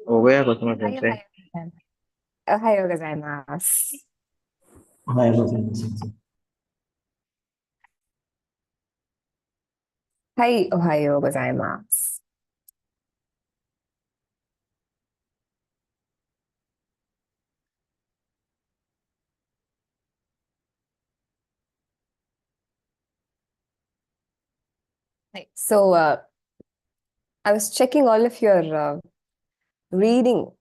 Ogoya Gotama おはようござ Sensei. います。おはようございます。おはようございます。先生。はい、おはようございます。Right. So, I was checking all of your reading,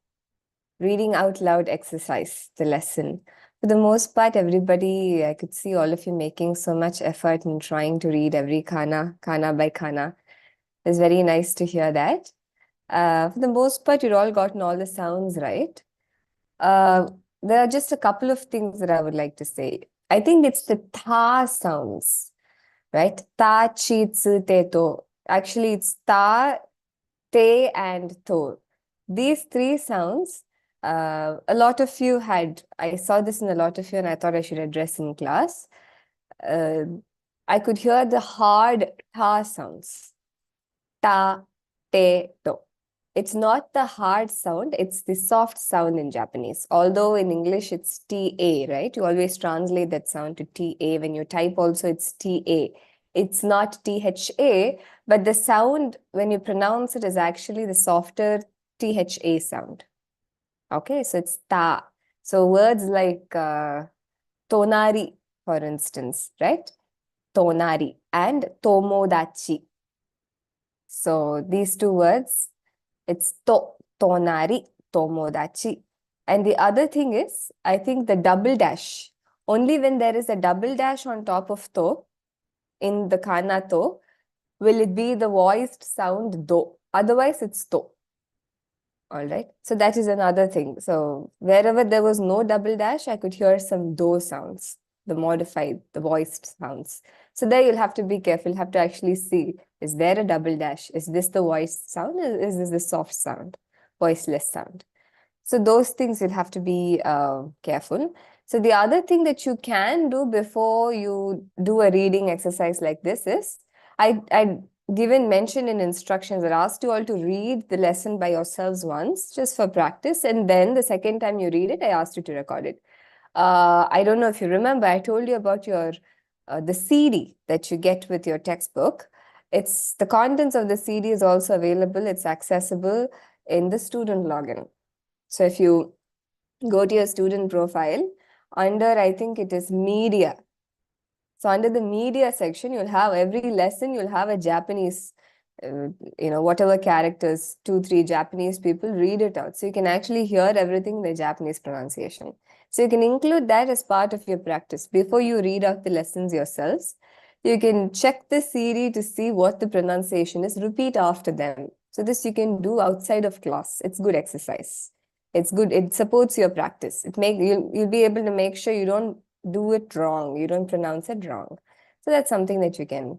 reading out loud exercise, the lesson. For the most part, everybody, I could see all of you making so much effort in trying to read every kana by kana. It's very nice to hear that. For the most part, you've all gotten all the sounds right. Uh, there are just a couple of things that I would like to say. I think it's the tha sounds, right? Ta, chi, tsu, te, to. Actually, it's ta, te, and to. These three sounds, a lot of you had, I saw this in a lot of you, and I thought I should address in class. Uh, I could hear the hard ta sounds. Ta, te, to. It's not the hard sound, it's the soft sound in Japanese. Although in English it's TA, right? You always translate that sound to TA. When you type also it's TA. It's not THA, but the sound when you pronounce it is actually the softer THA sound. Okay, so it's ta. So words like tonari, for instance, right? Tonari and tomodachi. So these two words, it's tonari, tomodachi. And the other thing is, I think the double dash. Only when there is a double dash on top of to, in the kana to, will it be the voiced sound do. Otherwise, it's to. All right. So that is another thing. So wherever there was no double dash, I could hear some do sounds, the modified, the voiced sounds. So there you'll have to be careful. You'll have to actually see, is there a double dash? Is this the voiced sound? Is this the soft sound, voiceless sound? So those things you'll have to be careful. So the other thing that you can do before you do a reading exercise like this is, I given mention in instructions that asked you all to read the lesson by yourselves once, just for practice. And then the second time you read it, I asked you to record it. I don't know if you remember, I told you about your the CD that you get with your textbook. It's the contents of the CD is also available. It's accessible in the student login. So if you go to your student profile, under, I think it is media. So under the media section, you'll have every lesson, you'll have a Japanese, whatever characters, 2, 3 Japanese people read it out. So you can actually hear everything in the Japanese pronunciation. So you can include that as part of your practice. Before you read out the lessons yourselves, you can check the CD to see what the pronunciation is, repeat after them. So this you can do outside of class. It's good exercise. It's good. It supports your practice. You'll be able to make sure you don't do it wrong. You don't pronounce it wrong. So that's something that you can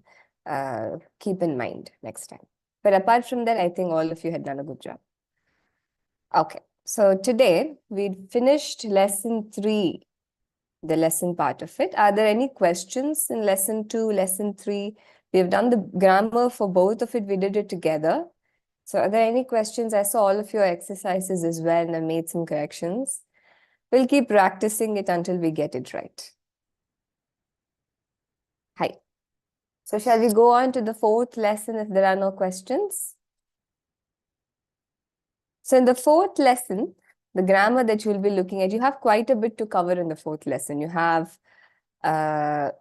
keep in mind next time. But apart from that, I think all of you had done a good job. Okay. So today we finished lesson 3, the lesson part of it. Are there any questions in lesson 2, lesson 3? We've done the grammar for both of it. We did it together. So are there any questions? I saw all of your exercises as well and I made some corrections. We'll keep practicing it until we get it right. Hi. So shall we go on to the 4th lesson if there are no questions? So in the 4th lesson, the grammar that you'll be looking at, you have quite a bit to cover in the 4th lesson. You have, I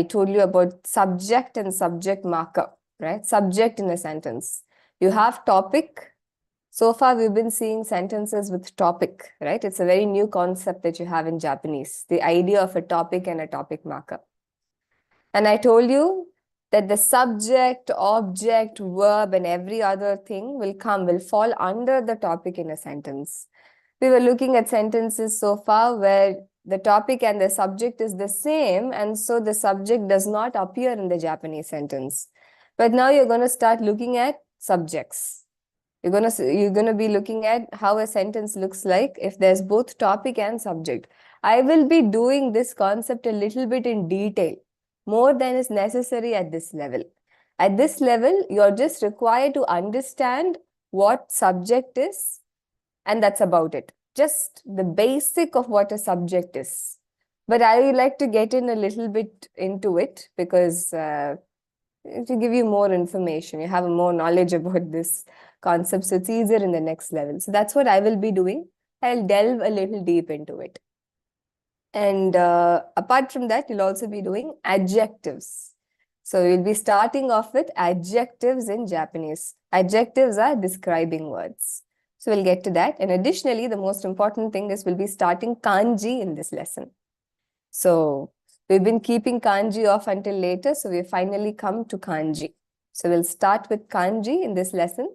told you about subject and subject marker, right? Subject in a sentence. You have topic. So far, we've been seeing sentences with topic, right? It's a very new concept that you have in Japanese, the idea of a topic and a topic marker. And I told you that the subject, object, verb, and every other thing will fall under the topic in a sentence. We were looking at sentences so far where the topic and the subject is the same, and so the subject does not appear in the Japanese sentence. But now you're going to start looking at subjects. You're gonna be looking at how a sentence looks like if there's both topic and subject. I will be doing this concept a little bit in detail, more than is necessary at this level. At this level, you're just required to understand what subject is, and that's about it. Just the basic of what a subject is. But I like to get in a little bit into it because to give you more information, you have more knowledge about this concept, so it's easier in the next level. So that's what I will be doing. I'll delve a little deep into it. And apart from that, you'll also be doing adjectives. So you'll be starting off with adjectives in Japanese. Adjectives are describing words. So we'll get to that. And additionally, the most important thing is we'll be starting kanji in this lesson. So we've been keeping kanji off until later. So we've finally come to kanji. So we'll start with kanji in this lesson.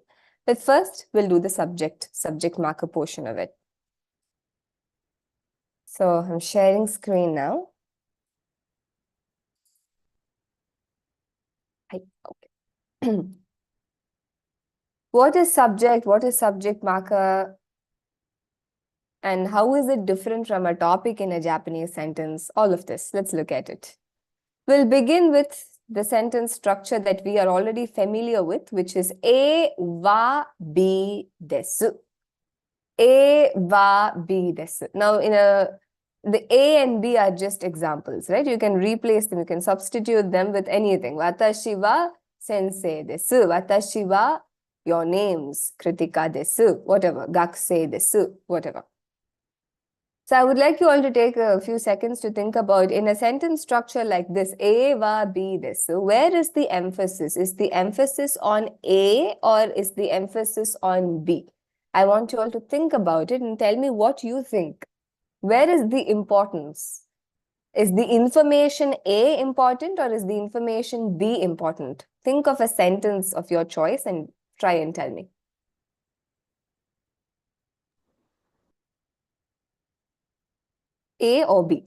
But first, we'll do the subject marker portion of it. So I'm sharing screen now. Okay. What is subject? What is subject marker? And how is it different from a topic in a Japanese sentence? All of this. Let's look at it. We'll begin with the sentence structure that we are already familiar with, which is A wa bi desu. A wa bi desu. Now, the A and B are just examples, right? You can replace them. You can substitute them with anything. Watashi wa sensei desu. Watashi wa your names. Kritika desu. Whatever. Gakusei desu. Whatever. So I would like you all to take a few seconds to think about, in a sentence structure like this, A wa B desu, where is the emphasis? Is the emphasis on A or is the emphasis on B? I want you all to think about it and tell me what you think. Where is the importance? Is the information A important or is the information B important? Think of a sentence of your choice and try and tell me. A or B?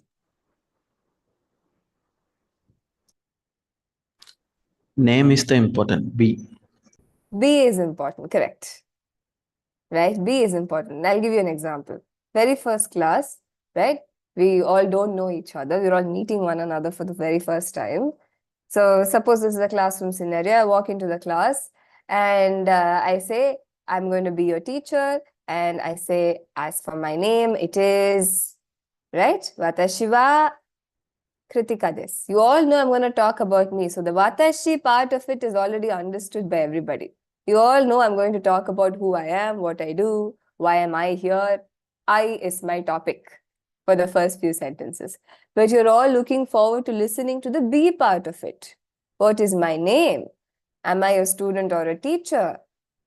Name is the important. B. B is important, correct. Right? B is important. I'll give you an example. Very first class, right? We all don't know each other. We're all meeting one another for the very first time. So suppose this is a classroom scenario. I walk into the class and I say, I'm going to be your teacher. And I say, as for my name, it is, right? Watashi wa Kritika desu. You all know I'm going to talk about me. So the watashi part of it is already understood by everybody. You all know I'm going to talk about who I am, what I do, why am I here. I is my topic for the first few sentences. But you're all looking forward to listening to the B part of it. What is my name? Am I a student or a teacher?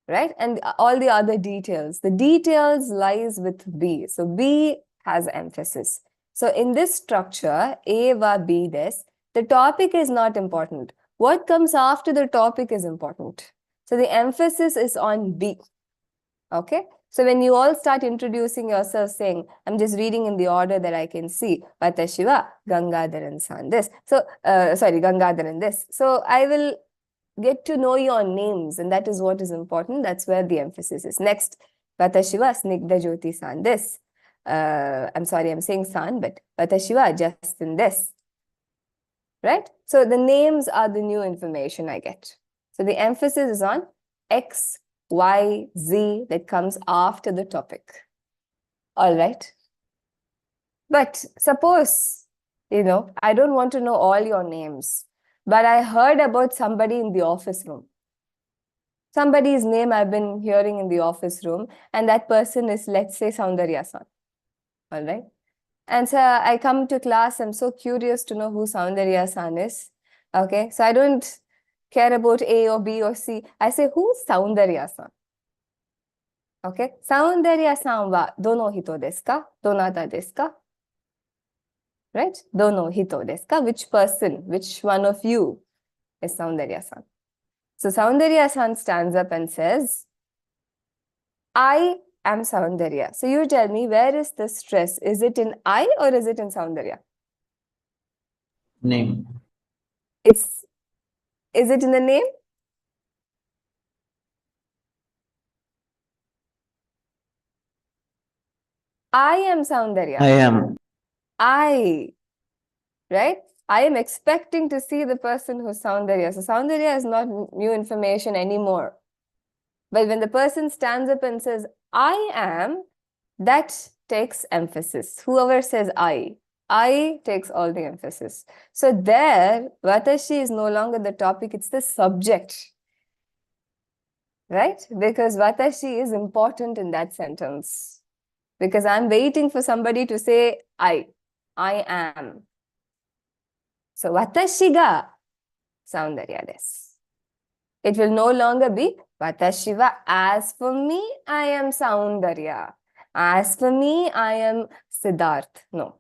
Right? And all the other details. The details lies with B. So B has emphasis. So in this structure, A wa B des, the topic is not important. What comes after the topic is important. So the emphasis is on B. Okay? So when you all start introducing yourself saying, I'm just reading in the order that I can see, Watashi wa Gangadharan-san desu. So, Gangadharan desu. So I will get to know your names, and that is what is important. That's where the emphasis is. Next, Watashi wa Snigdha Jyoti-san desu. I'm sorry, I'm saying san, but Watashi wa Justin desu. Right? So the names are the new information I get. So the emphasis is on X, Y, Z that comes after the topic. All right. But suppose, I don't want to know all your names, but I heard about somebody in the office room. Somebody's name I've been hearing in the office room, and that person is, let's say, Soundarya-san. All right. And so I come to class, I'm so curious to know who Soundarya-san is. Okay. So I don't care about A or B or C. I say, who's Soundarya-san? Okay. Soundarya-san wa dono hito desu ka? Donata desu ka? Right? Dono hito desu ka? Which person, which one of you is Soundarya-san? So Soundarya-san stands up and says, I am Soundarya. So you tell me, where is the stress? Is it in I or is it in Soundarya? Name. Is it in the name? I am Soundarya. I am. Right? I am expecting to see the person who's Soundarya. So Soundarya is not new information anymore. But when the person stands up and says, I am, that takes emphasis. Whoever says I takes all the emphasis. So there, watashi is no longer the topic, it's the subject. Right? Because watashi is important in that sentence. Because I'm waiting for somebody to say I am. So watashi ga saundarya desu. It will no longer be watashi wa, as for me, I am Saundarya. As for me, I am Siddharth. No.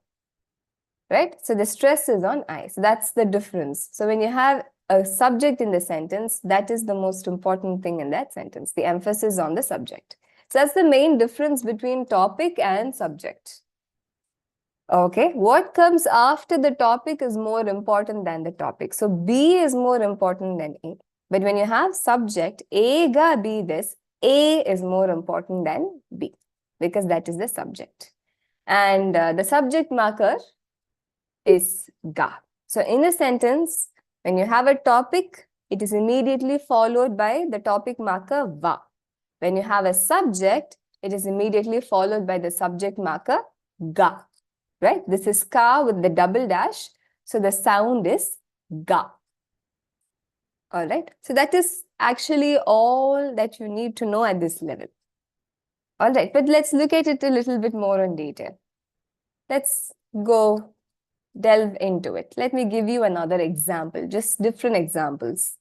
Right? So the stress is on I. So that's the difference. So when you have a subject in the sentence, that is the most important thing in that sentence. The emphasis on the subject. So that's the main difference between topic and subject. Okay, what comes after the topic is more important than the topic. So B is more important than A. But when you have subject, A ga B this, A is more important than B because that is the subject. And the subject marker is ga. So in a sentence, when you have a topic, it is immediately followed by the topic marker va. When you have a subject, it is immediately followed by the subject marker ga. Right? This is ka with the double dash. So the sound is ga. All right. So that is actually all that you need to know at this level. All right. But let's look at it a little bit more in detail. Let's go delve into it. Let me give you another example, just different examples.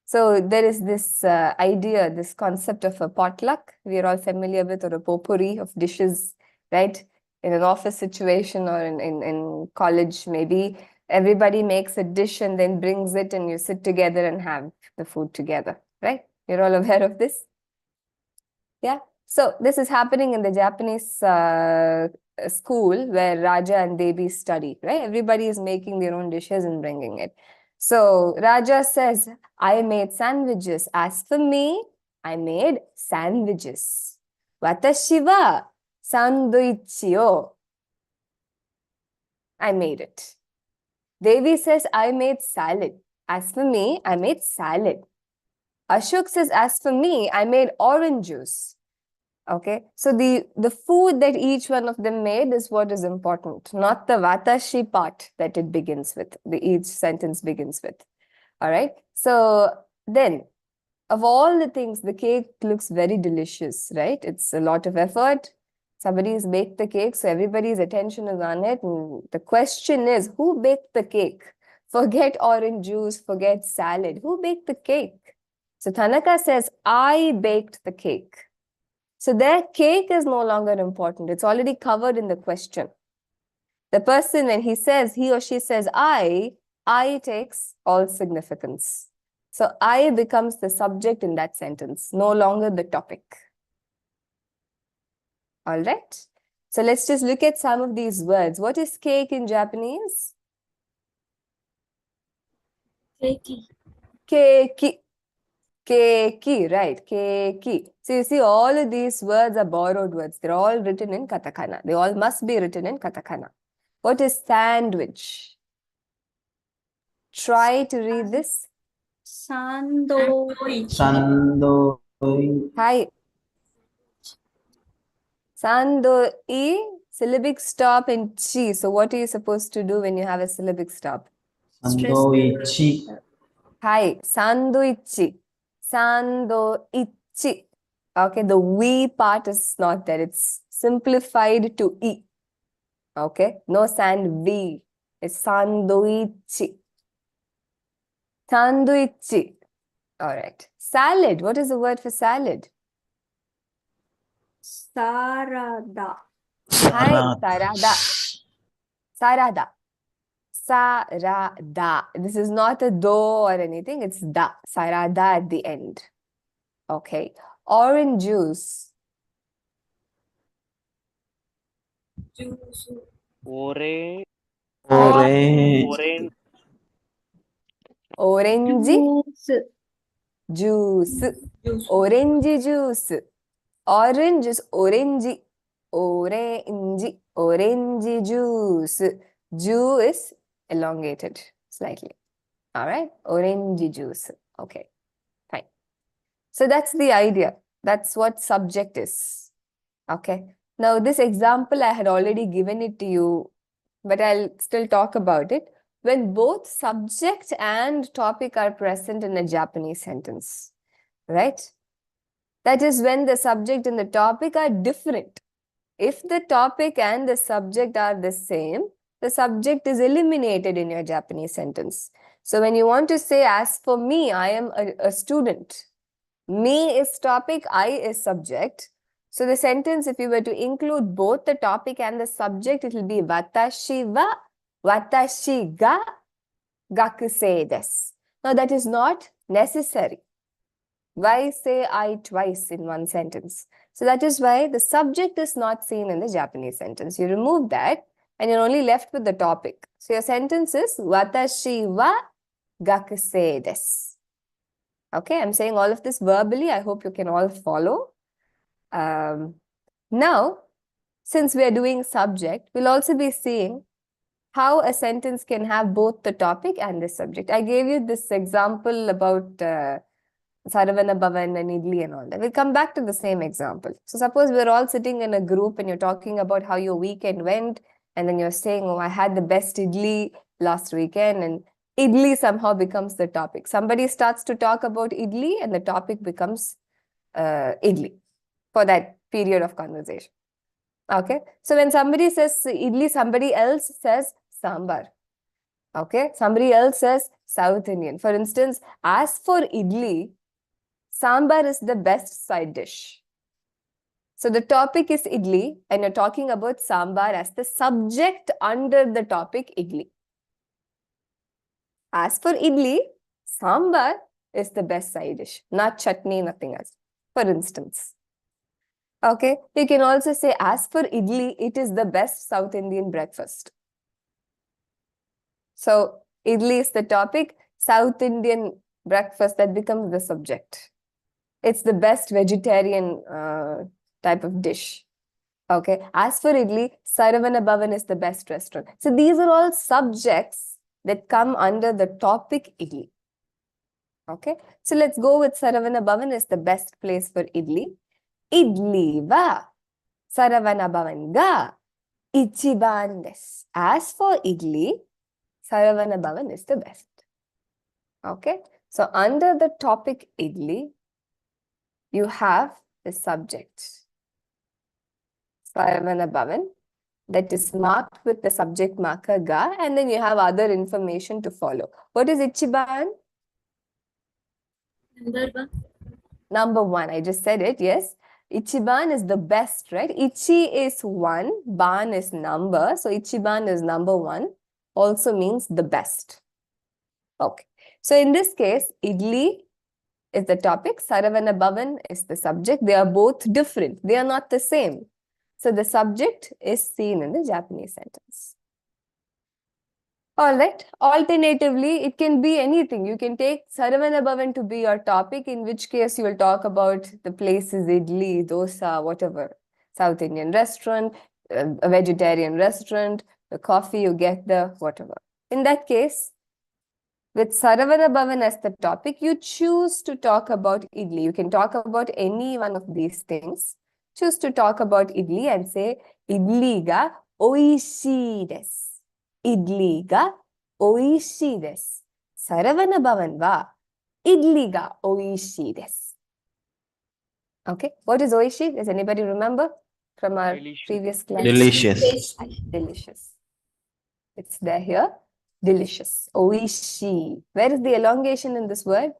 So there is this idea, this concept of a potluck. We are all familiar with, or a potpourri of dishes, right? In an office situation or in college, maybe everybody makes a dish and then brings it and you sit together and have the food together, right? You're all aware of this? Yeah. So this is happening in the Japanese school where Raja and Devi study, right? Everybody is making their own dishes and bringing it. So Raja says, I made sandwiches. As for me, I made sandwiches. Watashi wa sandwichi o. I made it. Devi says, I made salad. As for me, I made salad. Ashok says, as for me, I made orange juice. Okay, so the food that each one of them made is what is important, not the watashi part that it begins with, each sentence begins with. All right, so then of all the things, the cake looks very delicious, right? It's a lot of effort. Somebody has baked the cake, so everybody's attention is on it. And the question is, who baked the cake? Forget orange juice, forget salad. Who baked the cake? So Tanaka says, I baked the cake. So their cake is no longer important. It's already covered in the question. The person, when he or she says I takes all significance. So I becomes the subject in that sentence, no longer the topic. All right. So let's just look at some of these words. What is cake in Japanese? Keiki. Keiki. Keiki, right? Keiki. So you see, all of these words are borrowed words. They're all written in katakana. They all must be written in katakana. What is sandwich? Try to read this. Sandwich. Hi. Sando-i, syllabic stop in chi. So what are you supposed to do when you have a syllabic stop? Sandoichi. Hi. Sandoichi. Sandoichi. Okay, the we part is not there. It's simplified to e. Okay, no sand-vi. It's sandoichi. Sandoichi. All right. Salad. What is the word for salad? Sarada. Hi, sarada. Sarada. Sarada. This is not a do or anything. It's da. Sarada at the end. Okay. Orange juice. Juice. Orange. Orange. Orange Juice. juice. Juice. Orange juice. Orange is orange. Orange. Orange juice. Ju is elongated slightly. All right. Orange juice. Okay. Fine. So that's the idea. That's what subject is. Okay. Now, this example, I had already given it to you, but I'll still talk about it. When both subject and topic are present in a Japanese sentence, right? That is when the subject and the topic are different. If the topic and the subject are the same, the subject is eliminated in your Japanese sentence. So when you want to say, as for me, I am a student. Me is topic, I is subject. So the sentence, if you were to include both the topic and the subject, it will be watashi wa, watashi ga, gakusei desu. Now that is not necessary. Why say I twice in one sentence? So that is why the subject is not seen in the Japanese sentence. You remove that and you're only left with the topic. So your sentence is watashi wa gakusei desu. Okay, I'm saying all of this verbally. I hope you can all follow. Now, since we are doing subject, we'll also be seeing how a sentence can have both the topic and the subject. I gave you this example about Saravana Bhavan and Idli and all that. We'll come back to the same example. So suppose we're all sitting in a group and you're talking about how your weekend went, and then you're saying, oh, I had the best idli last weekend, and idli somehow becomes the topic. Somebody starts to talk about idli and the topic becomes idli for that period of conversation. Okay. So when somebody says idli, somebody else says sambar. Okay. Somebody else says South Indian. For instance, as for idli, sambar is the best side dish. So the topic is idli and you're talking about sambar as the subject under the topic idli. As for idli, sambar is the best side dish, not chutney, nothing else. For instance. Okay, you can also say as for idli, it is the best South Indian breakfast. So idli is the topic, South Indian breakfast, that becomes the subject. It's the best vegetarian type of dish. Okay, as for idli, Saravana Bhavan is the best restaurant. So these are all subjects that come under the topic idli. Okay, so let's go with Saravana Bhavan is the best place for idli. Idli wa Saravana Bhavan ga ichiban desu. As for idli, Saravana Bhavan is the best. Okay, so under the topic idli, you have the subject Saravana Bhavan that is marked with the subject marker ga, and then you have other information to follow. What is ichiban? Number one. Number one. I just said it. Yes. Ichiban is the best, right? Ichi is one, ban is number. So ichiban is number one. Also means the best. Okay. So in this case, idli is the topic. Saravana Bhavan is the subject. They are both different. They are not the same. So the subject is seen in the Japanese sentence. All right. Alternatively, it can be anything. You can take Saravana Bhavan to be your topic, in which case you will talk about the places, idli, dosa, whatever. South Indian restaurant, a vegetarian restaurant, the coffee you get there, whatever. In that case, with Saravana Bhavan as the topic, you choose to talk about idli. You can talk about any one of these things. Choose to talk about idli and say, idli ga oishii desu. Idli ga oishii desu. Saravana Bhavan wa idli ga oishii desu. Okay, what is oishi? Does anybody remember from our previous class? Delicious. Delicious. It's there here. Delicious. Oishi. Where is the elongation in this word?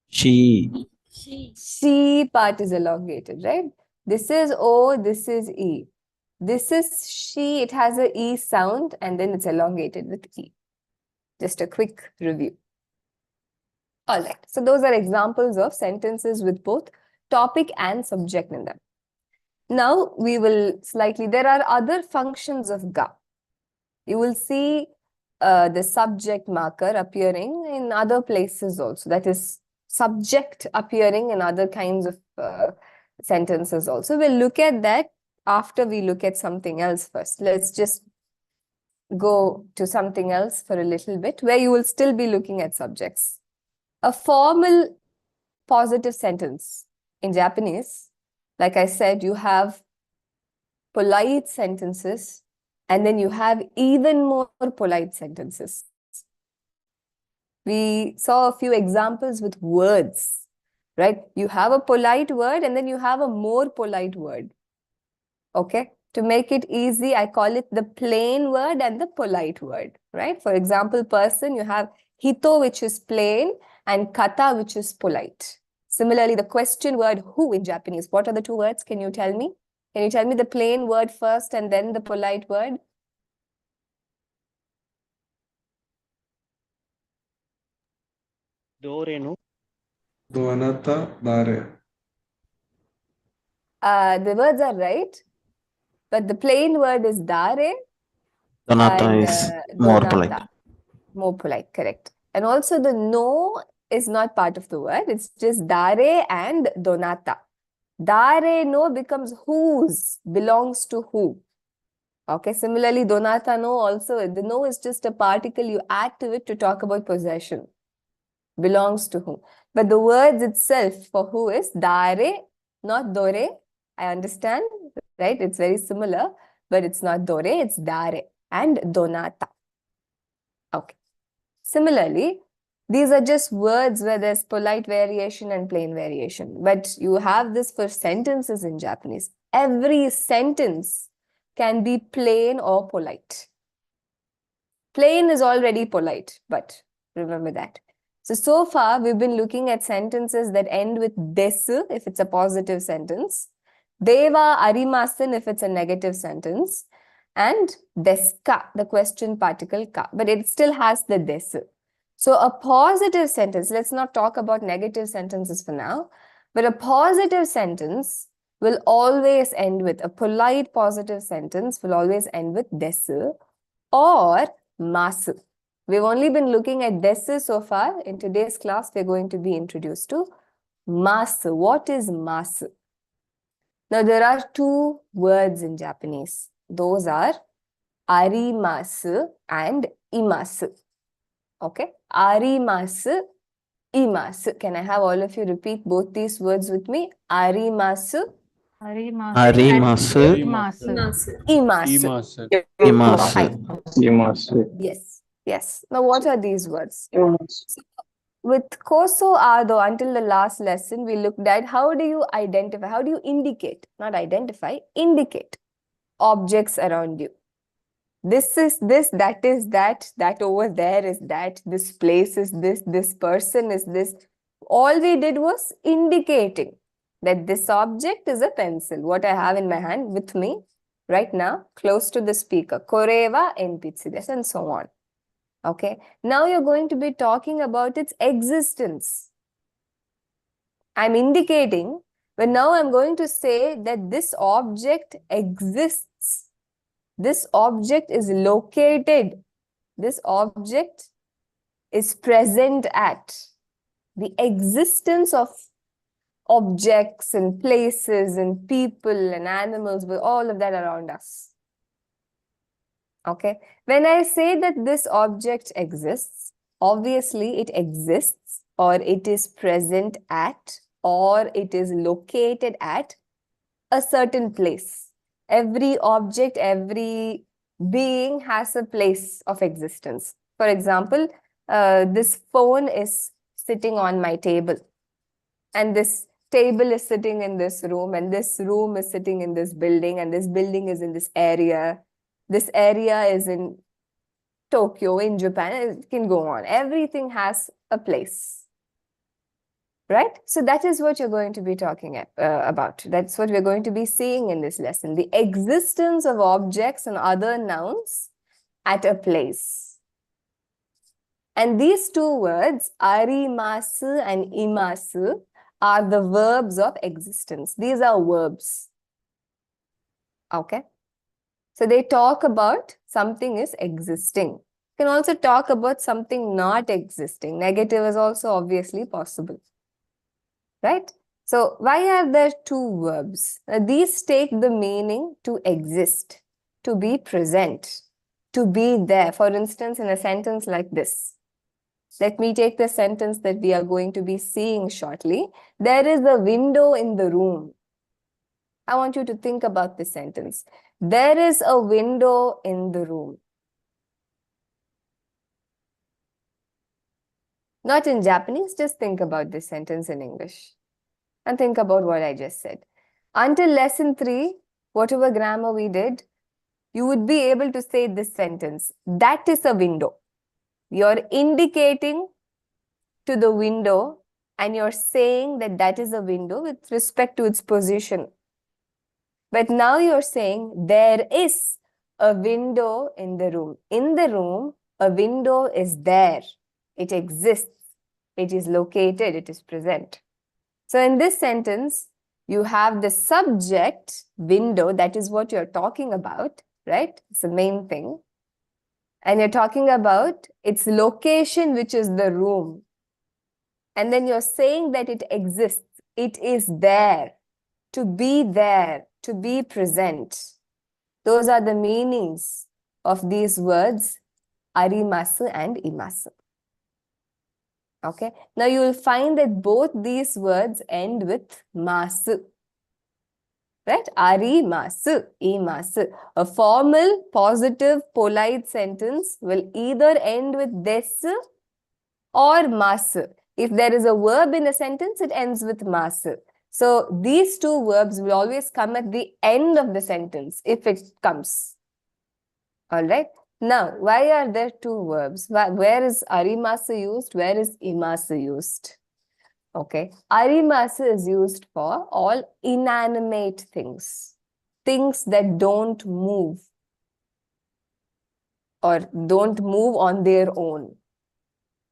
She. She part is elongated, right? This is O, this is E. This is she, it has a E sound and then it's elongated with E. Just a quick review. All right. So those are examples of sentences with both topic and subject in them. Now we will there are other functions of ga. You will see the subject marker appearing in other places also. That is subject appearing in other kinds of sentences also. We'll look at that after we look at something else first. Let's just go to something else for a little bit where you will still be looking at subjects. A formal positive sentence. In Japanese, like I said, you have polite sentences, and then you have even more polite sentences. We saw a few examples with words, right? You have a polite word and then you have a more polite word. Okay? To make it easy, I call it the plain word and the polite word, right? For example, person, you have hito, which is plain, and kata, which is polite. Similarly, the question word who in Japanese, what are the two words? Can you tell me? Can you tell me the plain word first and then the polite word? Dorenu. Donata dare. The words are right, but the plain word is dare Donata and is more donata. polite. More polite, correct. And also the no is not part of the word. It's just dare and donata. Dare no becomes whose, belongs to who. Okay, similarly, donata no also, the no is just a particle you add to it to talk about possession. Belongs to whom. But the words itself for who is dare, not dore. I understand, right? It's very similar, but it's not dore, it's dare and donata. Okay. Similarly, these are just words where there's polite variation and plain variation. But you have this for sentences in Japanese. Every sentence can be plain or polite. Plain is already polite, but remember that. So far, we've been looking at sentences that end with desu if it's a positive sentence, deva arimasen if it's a negative sentence, and deska, the question particle ka, but it still has the desu. So a positive sentence, let's not talk about negative sentences for now, but a positive sentence will always end with, a polite positive sentence will always end with desu or masu. We've only been looking at desu so far. In today's class, we're going to be introduced to masu. What is masu? Now, there are two words in Japanese. Those are arimasu and imasu. Okay? Arimasu, imasu. Can I have all of you repeat both these words with me? Arimasu, Arimasu. Imasu. imasu. Imasu. Yes, yes. Now, what are these words? With Koso Ado, until the last lesson, we looked at how do you identify, how do you indicate, not identify, indicate objects around you. This is this, that is that over there is that, this place is this person is this. All we did was indicating that this object is a pencil. What I have in my hand with me right now, close to the speaker. Koreva enpitsu, and so on. Okay, now you're going to be talking about its existence. I'm indicating, but now I'm going to say that this object exists. This object is located. This object is present at. The existence of objects and places and people and animals, with all of that around us. Okay, when I say that this object exists, obviously it exists or it is present at or it is located at a certain place. Every object, every being has a place of existence. For example, this phone is sitting on my table, and this table is sitting in this room, and this room is sitting in this building, and this building is in this area. This area is in Tokyo, in Japan. It can go on. Everything has a place. Right? So that is what you're going to be talking about. That's what we're going to be seeing in this lesson. The existence of objects and other nouns at a place. And these two words, arimasu and imasu, are the verbs of existence. These are verbs. Okay? So they talk about something is existing. You can also talk about something not existing. Negative is also obviously possible. Right? So why are there two verbs? These take the meaning to exist, to be present, to be there. For instance, in a sentence like this. Let me take the sentence that we are going to be seeing shortly. There is a window in the room. I want you to think about this sentence. There is a window in the room. Not in Japanese, just think about this sentence in English. And think about what I just said. Until lesson 3, whatever grammar we did, you would be able to say this sentence. That is a window. You're indicating to the window and you're saying that that is a window with respect to its position. But now you're saying there is a window in the room. In the room, a window is there. It exists. It is located. It is present. So in this sentence, you have the subject window. That is what you're talking about, right? It's the main thing. And you're talking about its location, which is the room. And then you're saying that it exists. It is there. To be there. To be present. Those are the meanings of these words, arimasu and imasu. Okay. Now you will find that both these words end with masu. Right? Arimasu, imasu. A formal, positive, polite sentence will either end with desu or masu. If there is a verb in a sentence, it ends with masu. So these two verbs will always come at the end of the sentence, if it comes. All right. Now, why are there two verbs? Where is arimasu used? Where is imasu used? Okay. Arimasu is used for all inanimate things. Things that don't move. Or don't move on their own.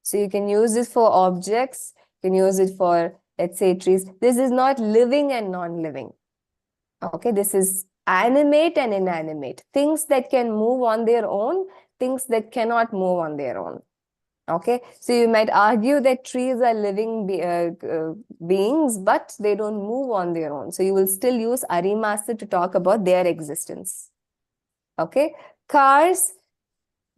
So you can use it for objects. You can use it for, let's say, trees. This is not living and non-living. Okay. This is animate and inanimate. Things that can move on their own, things that cannot move on their own. Okay. So you might argue that trees are living beings, but they don't move on their own. So you will still use arimasu to talk about their existence. Okay. Cars,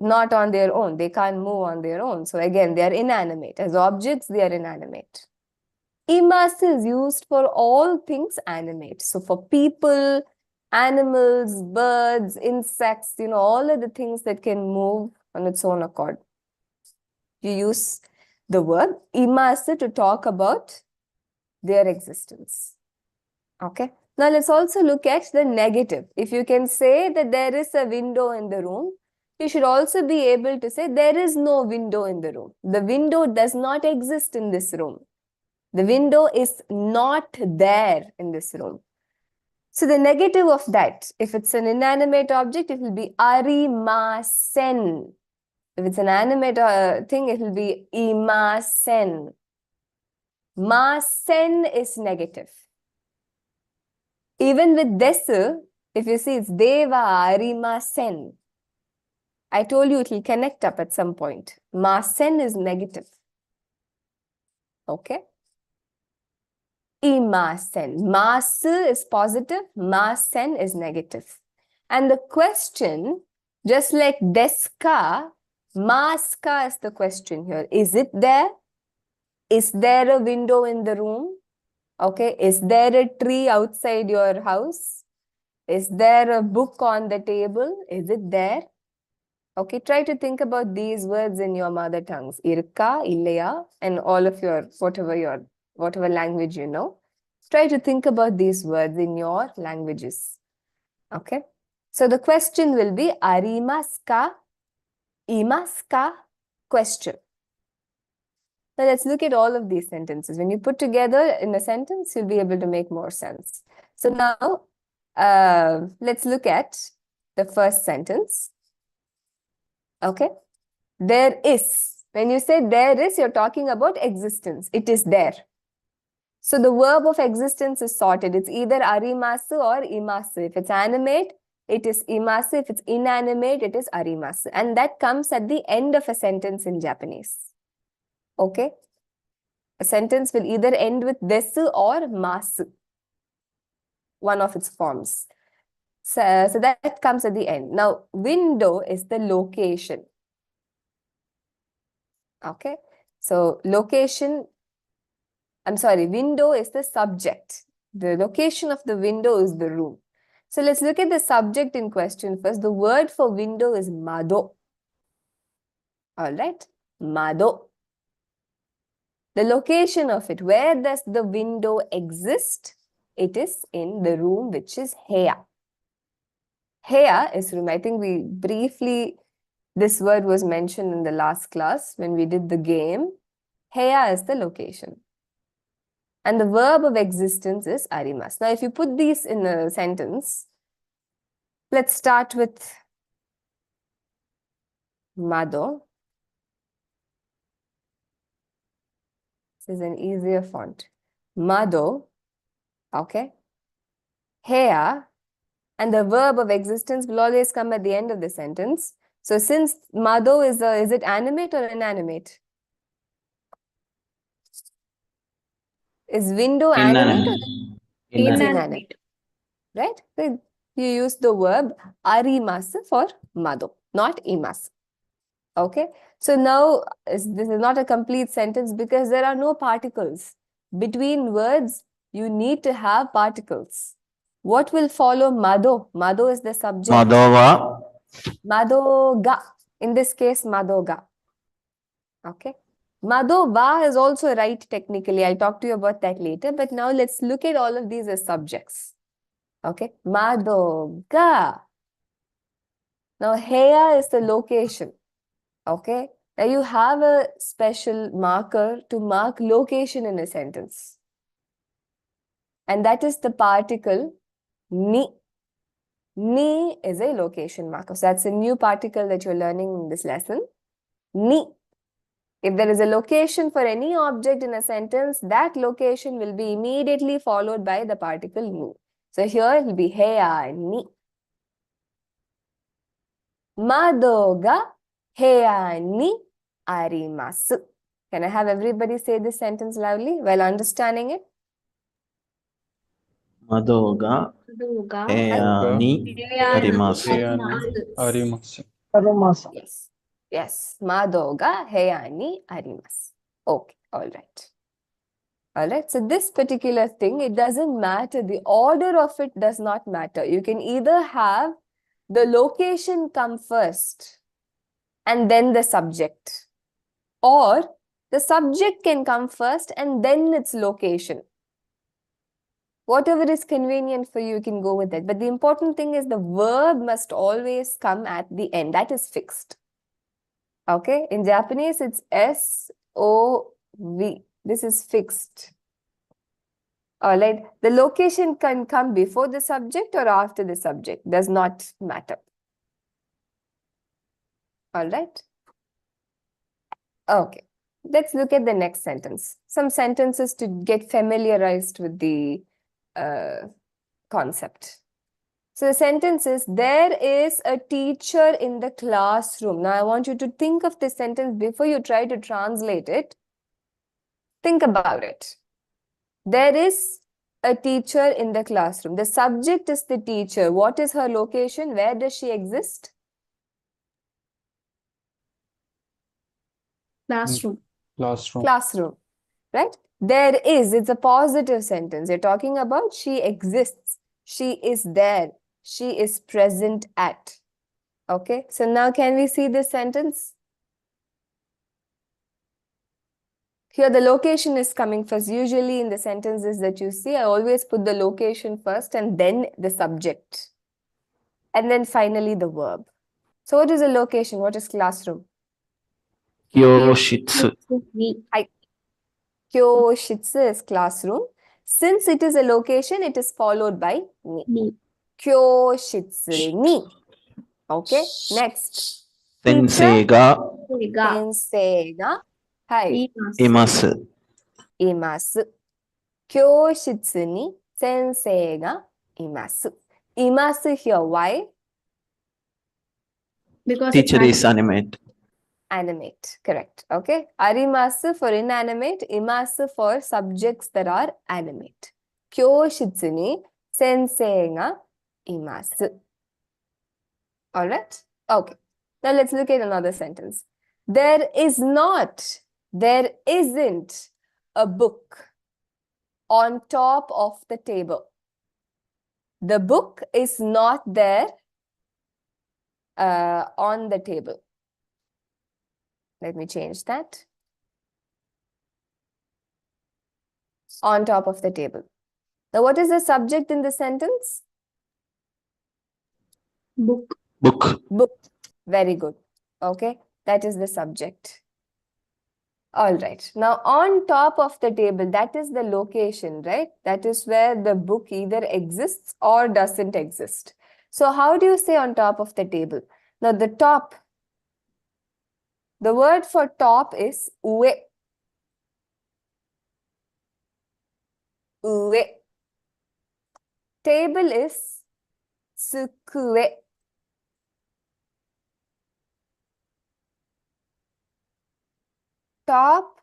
not on their own. They can't move on their own. So again, they are inanimate. As objects, they are inanimate. Imasu is used for all things animate. So for people, animals, birds, insects, all of the things that can move on its own accord. You use the word imasu to talk about their existence. Okay. Now let's also look at the negative. If you can say that there is a window in the room, you should also be able to say there is no window in the room. The window does not exist in this room. The window is not there in this room. So the negative of that, if it's an inanimate object, it will be arimasen. If it's an animate thing, it will be imasen. Masen is negative. Even with desu, if you see it's deva arimasen. I told you it will connect up at some point. Masen is negative. Okay. Imasen. Masu is positive. Masen is negative. And the question, just like deska, maska is the question here. Is it there? Is there a window in the room? Okay. Is there a tree outside your house? Is there a book on the table? Is it there? Okay. Try to think about these words in your mother tongues. Irka, illaya, and all of your, whatever language you know. Try to think about these words in your languages. Okay. So the question will be arimaska, imaska, question. Now let's look at all of these sentences. When you put together in a sentence, you'll be able to make more sense. So now let's look at the first sentence. Okay. There is. When you say there is, you're talking about existence. It is there. So the verb of existence is sorted. It's either arimasu or imasu. If it's animate, it is imasu. If it's inanimate, it is arimasu. And that comes at the end of a sentence in Japanese. Okay. A sentence will either end with desu or masu. One of its forms. So that comes at the end. Now, window is the location. Okay. So location, I'm sorry, window is the subject. The location of the window is the room. So let's look at the subject in question first. The word for window is mado. All right, mado. The location of it, where does the window exist? It is in the room, which is heya. Heya is room. I think we briefly, this word was mentioned in the last class when we did the game. Heya is the location. And the verb of existence is arimas. Now, if you put these in a sentence, let's start with mado. This is an easier font. Mado, okay? Heya, and the verb of existence will always come at the end of the sentence. So since mado is it animate or inanimate? Is window animate or it's inanimate? Right? So you use the verb arimas for mado, not imas. Okay? So now this is not a complete sentence because there are no particles. Between words, you need to have particles. What will follow mado? Mado is the subject. Madova. Madoga. In this case, madoga. Okay. Madova is also right technically. I'll talk to you about that later. But now let's look at all of these as subjects. Okay. Madoga. Now, heya is the location. Okay. Now you have a special marker to mark location in a sentence. And that is the particle ni. Ni is a location marker. So that's a new particle that you're learning in this lesson. Ni. If there is a location for any object in a sentence, that location will be immediately followed by the particle ni. So here it will be heya ni. Madoga heya ni arimasu. Can I have everybody say this sentence loudly while understanding it? Madoga. Madoga Ni. Arimasu. Yes. Yes. Madoga heya ni arimasu. Okay. All right. All right. So this particular thing, it doesn't matter. The order of it does not matter. You can either have the location come first and then the subject, or the subject can come first and then its location. Whatever is convenient for you, you can go with it. But the important thing is the verb must always come at the end. That is fixed. Okay. In Japanese, it's S-O-V. This is fixed. All right. The location can come before the subject or after the subject. Does not matter. All right. Okay. Let's look at the next sentence. Some sentences to get familiarized with the concept. So the sentence is, there is a teacher in the classroom. Now I want you to think of this sentence before you try to translate it. Think about it. There is a teacher in the classroom. The subject is the teacher. What is her location? Where does she exist? classroom. Classroom, right? There is, it's a positive sentence. You're talking about she exists. She is there. She is present at. Okay, so now can we see this sentence? Here the location is coming first. Usually in the sentences that you see, I always put the location first and then the subject. And then finally the verb. So what is the location? What is classroom? Kyoshitsu. Kyoshitsu is classroom. Since it is a location, it is followed by ni. Ni. Kyoshitsu ni. Okay, next. Sensei ga Sensei ga, hai, imasu. imasu. Kyoshitsu ni sensei ga imasu. Imasu here, why? Because Teacher it's is animate. Animate, correct. Okay. Arimasu for inanimate, imasu for subjects that are animate. Kyoshitsu ni sensei ga imasu. All right. Okay. Now let's look at another sentence. There is not There isn't a book on top of the table. The book is not there on the table. Let me change that. On top of the table. Now, what is the subject in the sentence? Book. Book. Book. Very good. Okay, that is the subject. All right. Now, on top of the table, that is the location, right? That is where the book either exists or doesn't exist. So, how do you say on top of the table? Now, the top, the word for top is ue. Ue. Table is tsukue. Top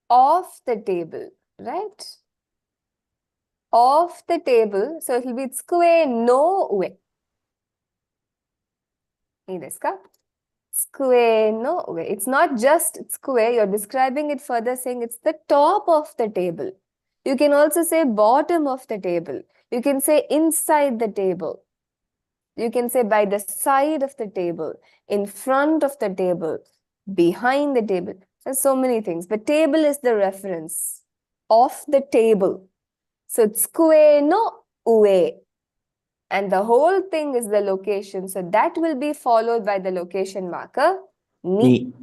of the table, right? Of the table, so it will be tsukue no ue. いいですか? Tsukue no ue. It's not just tsukue, you're describing it further saying it's the top of the table. You can also say bottom of the table. You can say inside the table. You can say by the side of the table, in front of the table, behind the table. There's so many things, but table is the reference of the table. So tsukue no ue. And the whole thing is the location. So that will be followed by the location marker. Ni. Ni.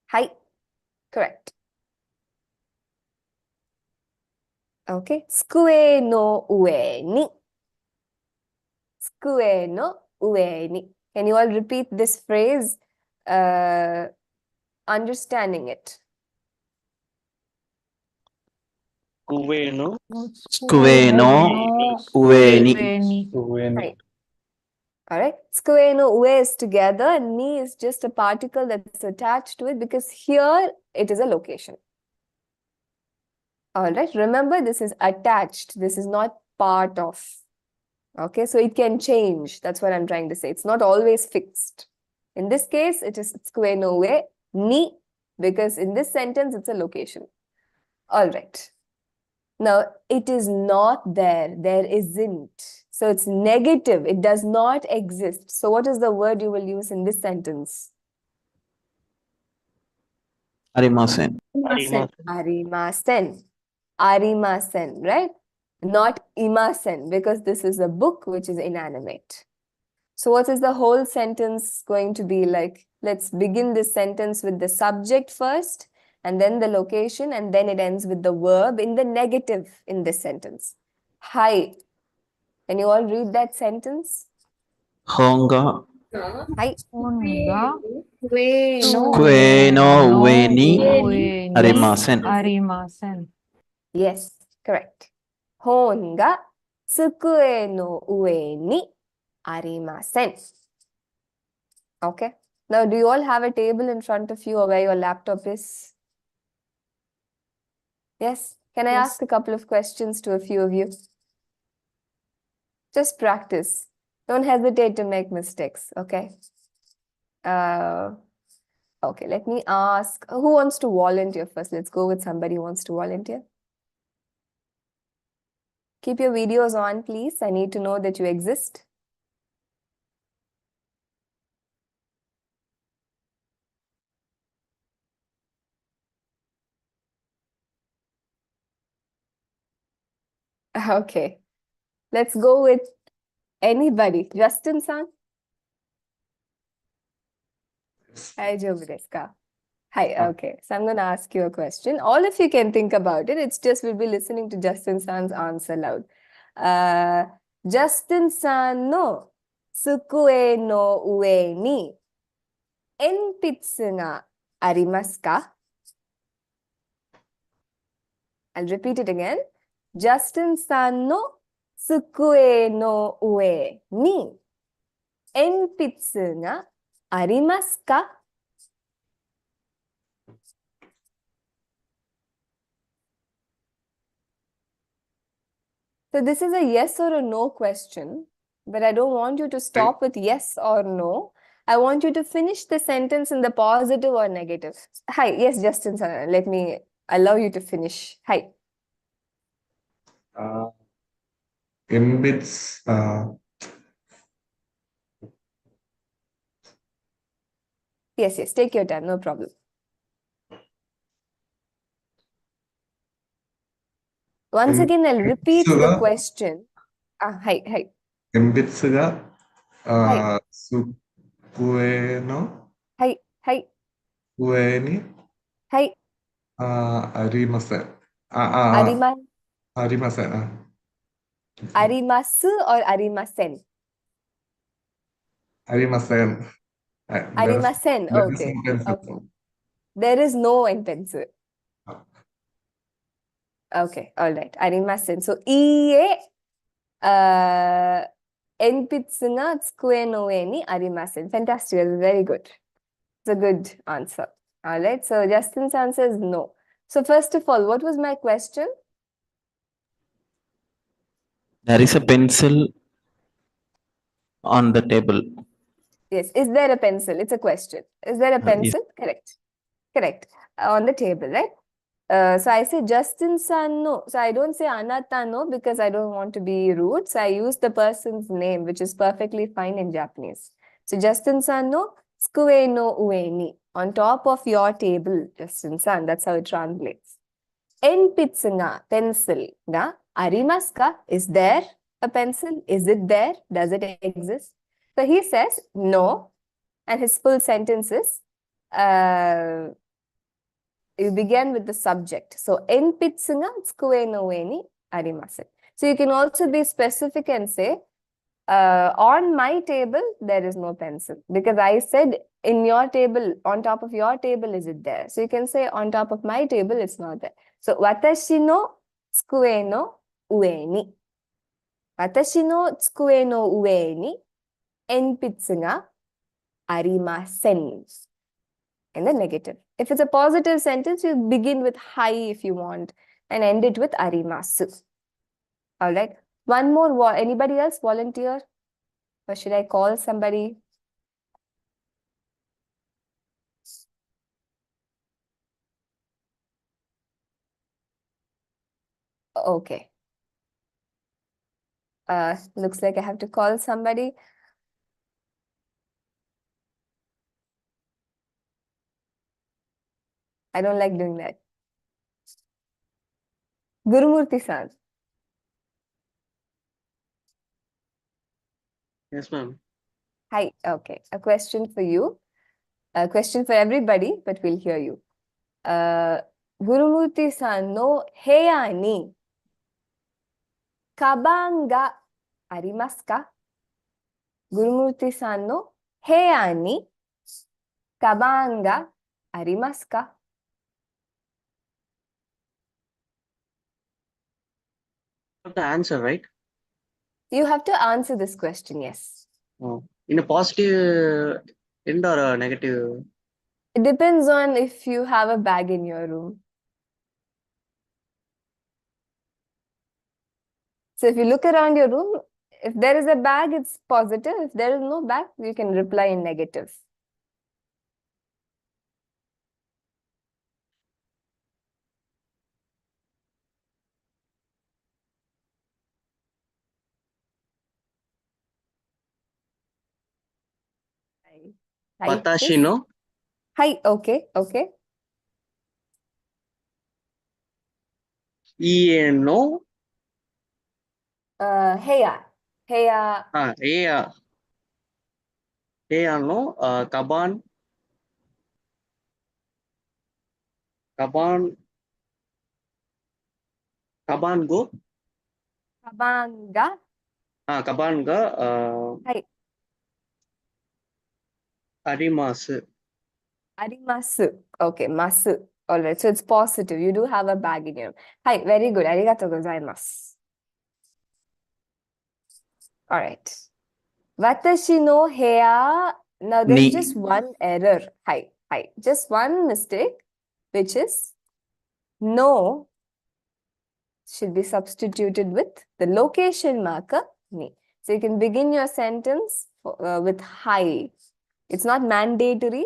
Hai. Correct. Okay. Tsukue no ue ni. Tsukue no ue ni. Can you all repeat this phrase? Understanding it. Kue no Tsukue no ue ni. Right. All right. Tsukue no ue is together. Ni is just a particle that's attached to it because here it is a location. All right. Remember, this is attached. This is not part of. Okay. So it can change. That's what I'm trying to say. It's not always fixed. In this case, it is tsukue no ue ni because in this sentence, it's a location. All right. Now, it is not there. There isn't. So it's negative. It does not exist. So what is the word you will use in this sentence? Arimasen. arimasen. Arimasen. Arimasen, right? Not imasen, because this is a book which is inanimate. So what is the whole sentence going to be like? Let's begin this sentence with the subject first, and then the location, and then it ends with the verb in the negative in this sentence. Hai. Can you all read that sentence? Honga. Hai. Tsukue no ue ni arimasen. Yes, correct. Hon ga tsukue no ue ni arimasen. Okay. Now, do you all have a table in front of you or where your laptop is? Yes. Can I Yes. ask a couple of questions to a few of you? Just practice. Don't hesitate to make mistakes, okay? Okay, let me ask, who wants to volunteer first? Let's go with somebody who wants to volunteer. Keep your videos on, please. I need to know that you exist. Okay, let's go with anybody. Justin-san? Hi, Deska. Hi, okay. So I'm going to ask you a question. All of you can think about it. It's just we'll be listening to Justin-san's answer loud. Justin-san no tsukue no ue ni enpitsu ga arimasu ka? I'll repeat it again. Justin-san no tsukue no ue ni enpitsu ga arimasu ka? So this is a yes or a no question, but I don't want you to stop with yes or no. I want you to finish the sentence in the positive or negative. Hi, yes, Justin, sir. Let me allow you to finish. Hi. Embits. Yes, yes, take your time, no problem. Once again, I'll repeat the Sugar. question. Hi, hi. Embitsuga. Hi. Sukueno. Hi, hi, Ueni. hi. Arimasen. Arima, Arimasen. arimasu or arimasen? Arimasen. Arimasen. There is Okay. no pencil. Okay. There is no in pencil. Okay. All right. Arimasen. So, iie enpitsunga tsukue no ue ni arimasen. Fantastic. That's very good. It's a good answer. All right. So, Justin's answer is no. So, first of all, what was my question? There is a pencil on the table. Yes. Is there a pencil? It's a question. Is there a Yes. pencil? Correct. Correct. On the table, right? So I say Justin-san no. So I don't say anata no because I don't want to be rude. So I use the person's name, which is perfectly fine in Japanese. So Justin-san no tsukue no ue ni. On top of your table, Justin-san. That's how it translates. Enpitsu ga, pencil ga arimasu ka? Is there a pencil? Is it there? Does it exist? So he says no. And his full sentence is you begin with the subject. So, enpitsu ga tsukue no ue ni arimasen. So, you can also be specific and say, on my table, there is no pencil. Because I said, in your table, on top of your table, is it there? So, you can say, on top of my table, it's not there. So, watashi no tsukue no ue ni. Watashi no tsukue no ue ni enpitsu ga arimasen. In the negative. If it's a positive sentence, you begin with hi if you want and end it with arimasu. All right. One more. Anybody else volunteer? Or should I call somebody? Okay. Looks like I have to call somebody. I don't like doing that. Gurumurthy-san. Yes, ma'am. Hi. Okay. A question for you. A question for everybody, but we'll hear you. Gurumurthy-san no heya ni kaban ga arimasu ka? Gurumurthy-san no heya ni kaban ga arimasu ka? The answer, right? You have to answer this question, yes. Oh. In a positive end or a negative? It depends on if you have a bag in your room. So if you look around your room, if there is a bag, it's positive. If there is no bag, you can reply in negative. Watashi no Hi, okay, okay. ie no Heya. Heya. eya no kaban go Kabanga. kaban ga Hi. arimasu. Arimasu. Okay, masu. All right, so it's positive. You do have a bag in your room. Hi, very good. Arigatou gozaimasu. All right. Watashi no heya. Now, there's Ni. just one error. Hi, hi. Just one mistake, which is no should be substituted with the location marker ni. So you can begin your sentence with hi. It's not mandatory.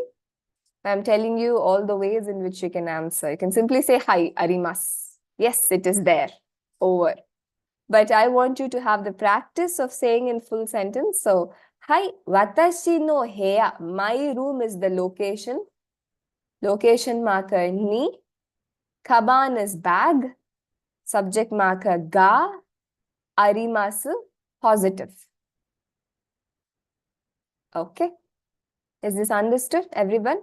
I'm telling you all the ways in which you can answer. You can simply say, hi, arimasu. Yes, it is there. Over. But I want you to have the practice of saying in full sentence. So, hi, watashi no heya. My room is the location. Location marker ni. Kaban is bag. Subject marker ga. Arimasu, positive. Okay. Is this understood, everyone?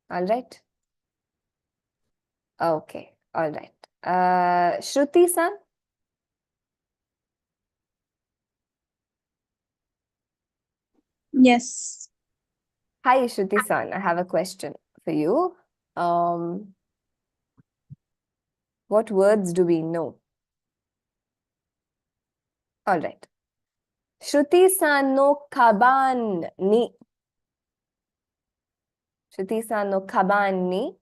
All right. Okay. All right. Shruti-san? Yes. Hi, Shruti-san. I have a question for you. What words do we know? All right. Shruti-san no kaban ni. Shruti-san no kaban ni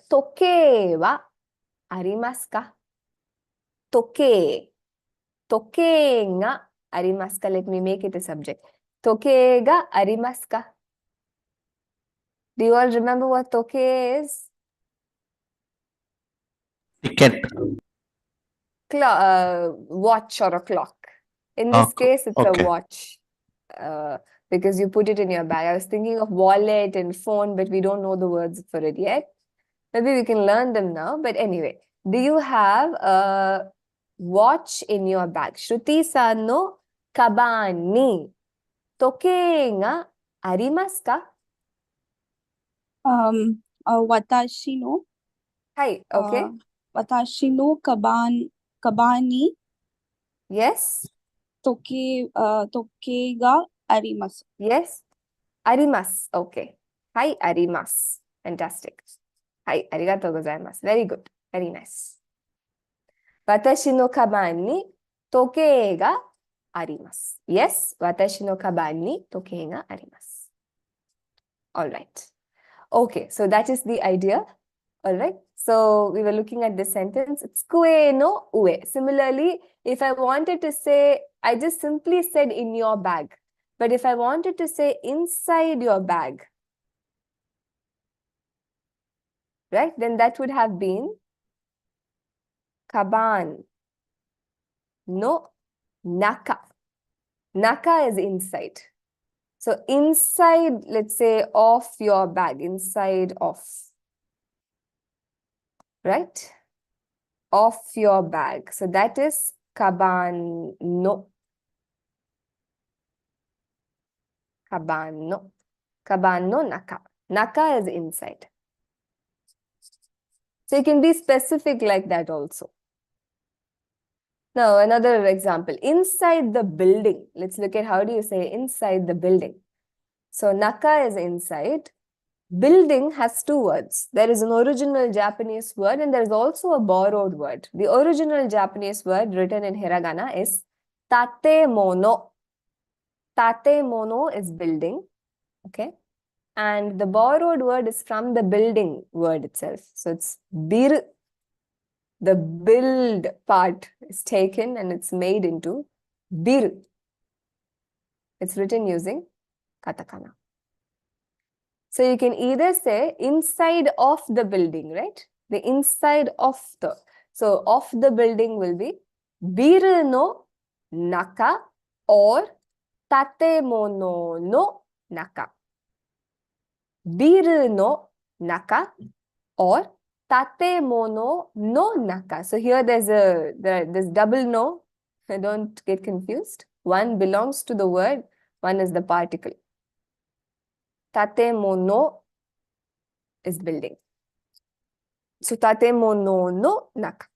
toke wa arimasu ka? Toke. Toke ga arimasu ka? Let me make it a subject. Toke ga arimasu ka? Do you all remember what toke is? Ticket. Watch or a clock. In this Okay. case, it's a Okay. watch. Because you put it in your bag. I was thinking of wallet and phone, but we don't know the words for it yet. Maybe we can learn them now. But anyway, do you have a watch in your bag? Shruti-san no kaban ni toke ga arimasu ka? Watashi no. Hi, okay. Watashi no kabani Yes, toke ga arimasu. yes. Arimasu, okay. Hi, arimasu. Fantastic. Hi, arigatou gozaimasu. Very good. Very nice. Watashi no kaban ni toke ga arimasu. Yes, watashi no kaban ni toke ga arimasu. All right. Okay, so that is the idea. All right. So we were looking at this sentence. It's kue no ue. Similarly, if I wanted to say, I just simply said in your bag. But if I wanted to say inside your bag, right, then that would have been kaban no naka. Naka is inside. So inside, let's say, of your bag, inside of, right? Of your bag. So that is kaban no. Kaban no. Kaban no naka. Naka is inside. So you can be specific like that also. Now, another example. Inside the building. Let's look at how do you say inside the building. So naka is inside. Building has two words. There is an original Japanese word and there is also a borrowed word. The original Japanese word written in hiragana is tatemono. Tatemono is building. Okay. And the borrowed word is from the building word itself. So it's biru. The build part is taken and it's made into biru. It's written using katakana. So you can either say inside of the building, right? The inside of the. So of the building will be biru no naka or tatemono no naka. Biru no naka or tatemono no naka. So here there's double no. So don't get confused. One belongs to the word, one is the particle. Tatemono is building. So tatemono no naka.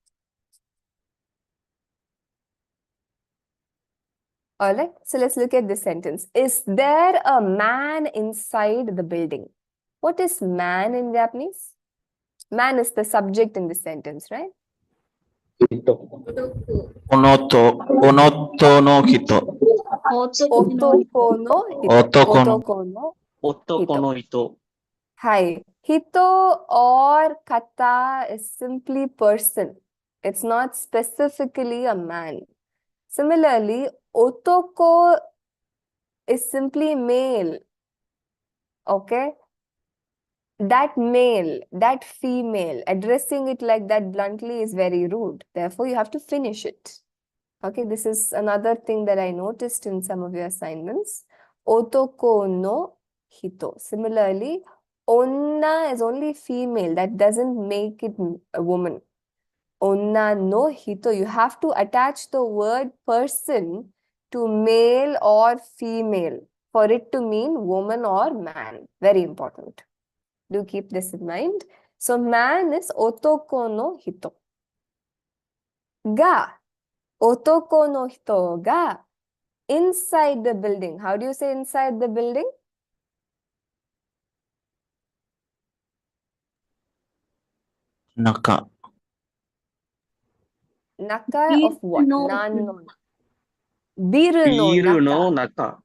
All right. So let's look at this sentence. Is there a man inside the building? What is man in Japanese? Man is the subject in this sentence, right? Onoto no hito. Otoko no hito. Otoko no. Otoko no. Otoko no ito. Hi. Hito or kata is simply person. It's not specifically a man. Similarly, otoko is simply male. Okay? That male, that female, addressing it like that bluntly is very rude. Therefore, you have to finish it. Okay, this is another thing that I noticed in some of your assignments. Otoko no hito. Similarly, onna is only female. That doesn't make it a woman. Onna no hito. You have to attach the word person to male or female for it to mean woman or man. Very important. Do keep this in mind. So man is otoko no hito. Ga. Otoko no hito ga inside the building. How do you say inside the building? Naka. Naka of what? No. Nano. Biru no Biru no naka naka.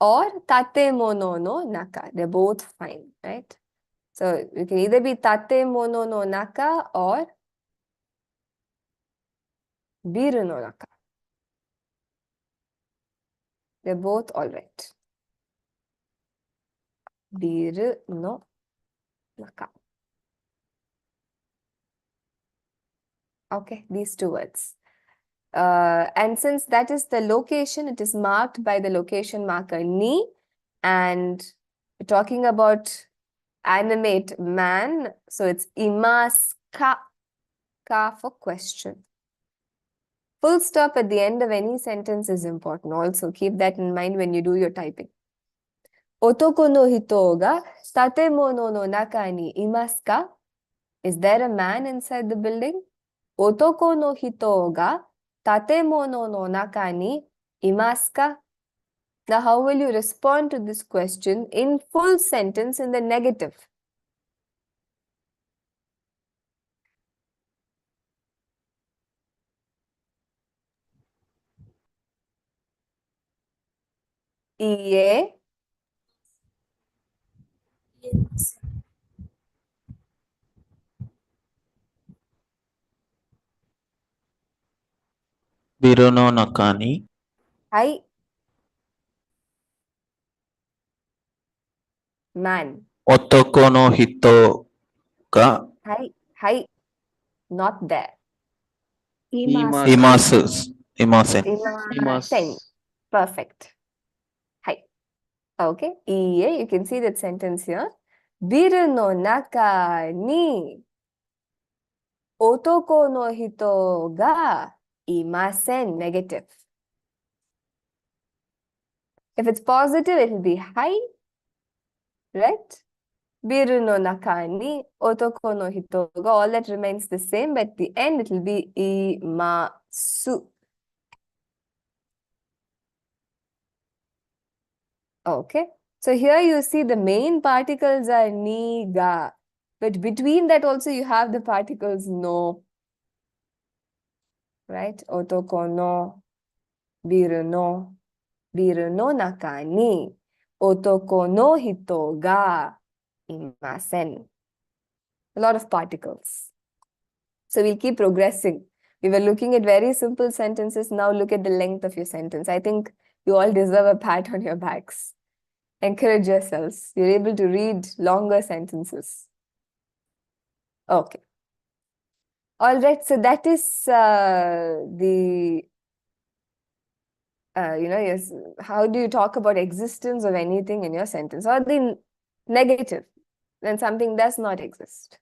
or tatemono no naka. They're both fine, right? So you can either be tatemono no naka or biru no naka. They're both all right. Biru no naka. Okay, these two words. And since that is the location, it is marked by the location marker ni. And we're talking about animate man. So it's imasu ka. Ka for question. Full stop at the end of any sentence is important. Also, keep that in mind when you do your typing. Otoko no hito ga tatemono no naka ni imasu ka? Is there a man inside the building? Otoko no hito ga tatemono no naka ni imasu ka? Now, how will you respond to this question in full sentence in the negative? Iye. Biru no naka ni Hai. Man. otoko no hito ga Hai. Hai. Not there. imasu. Imasen. Imasen. Perfect. Hai. Okay. Iye. You can see that sentence here. Biru no naka ni otoko no hito ga imasen. Negative. If it's positive, it will be hai. Right? Biru no naka ni otoko no hito ga. All that remains the same, but at the end it will be imasu. Okay. So here you see the main particles are ni, ga. But between that also you have the particles no. Right? Otoko no, biru no naka ni otoko no hito ga imasen. A lot of particles. So we'll keep progressing. We were looking at very simple sentences. Now look at the length of your sentence. I think you all deserve a pat on your backs. Encourage yourselves. You're able to read longer sentences. Okay. All right. So that is yes. How do you talk about existence of anything in your sentence or the negative when something does not exist?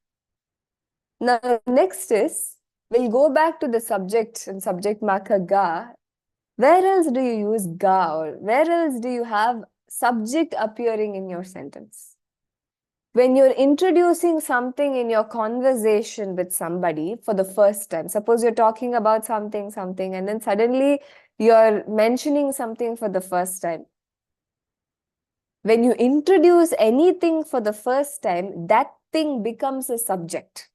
Now, next is we'll go back to the subject and subject marker ga. Where else do you use ga or where else do you have subject appearing in your sentence? When you're introducing something in your conversation with somebody for the first time, suppose you're talking about something, and then suddenly you're mentioning something for the first time. When you introduce anything for the first time, that thing becomes a subject.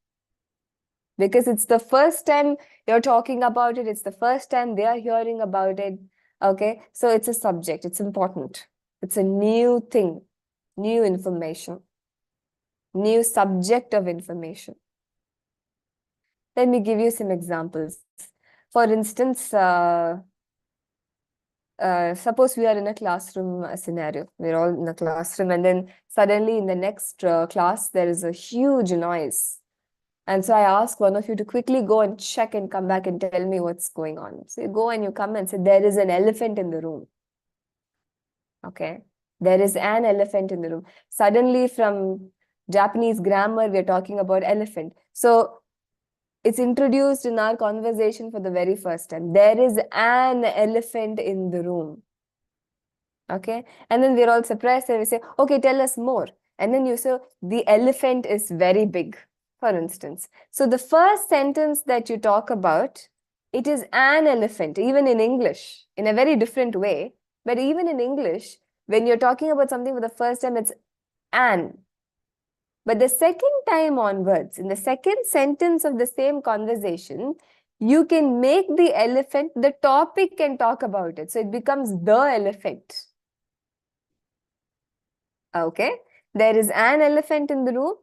Because it's the first time you're talking about it, it's the first time they are hearing about it. Okay, so it's a subject, it's important. It's a new thing, new information, new subject of information. Let me give you some examples. For instance, suppose we are in a classroom scenario. We're all in a classroom, and then suddenly in the next class, there is a huge noise. And so I ask one of you to quickly go and check and come back and tell me what's going on. So you go and you come and say, there is an elephant in the room. Okay. There is an elephant in the room. Suddenly from Japanese grammar, we're talking about elephant. So it's introduced in our conversation for the very first time. There is an elephant in the room. Okay. And then we're all surprised and we say, okay, tell us more. And then you say, the elephant is very big, for instance. So the first sentence that you talk about, it is an elephant, even in English, in a very different way. But even in English, when you're talking about something for the first time, it's an. But the second time onwards, in the second sentence of the same conversation, you can make the elephant the topic and talk about it. So it becomes the elephant. Okay, there is an elephant in the room.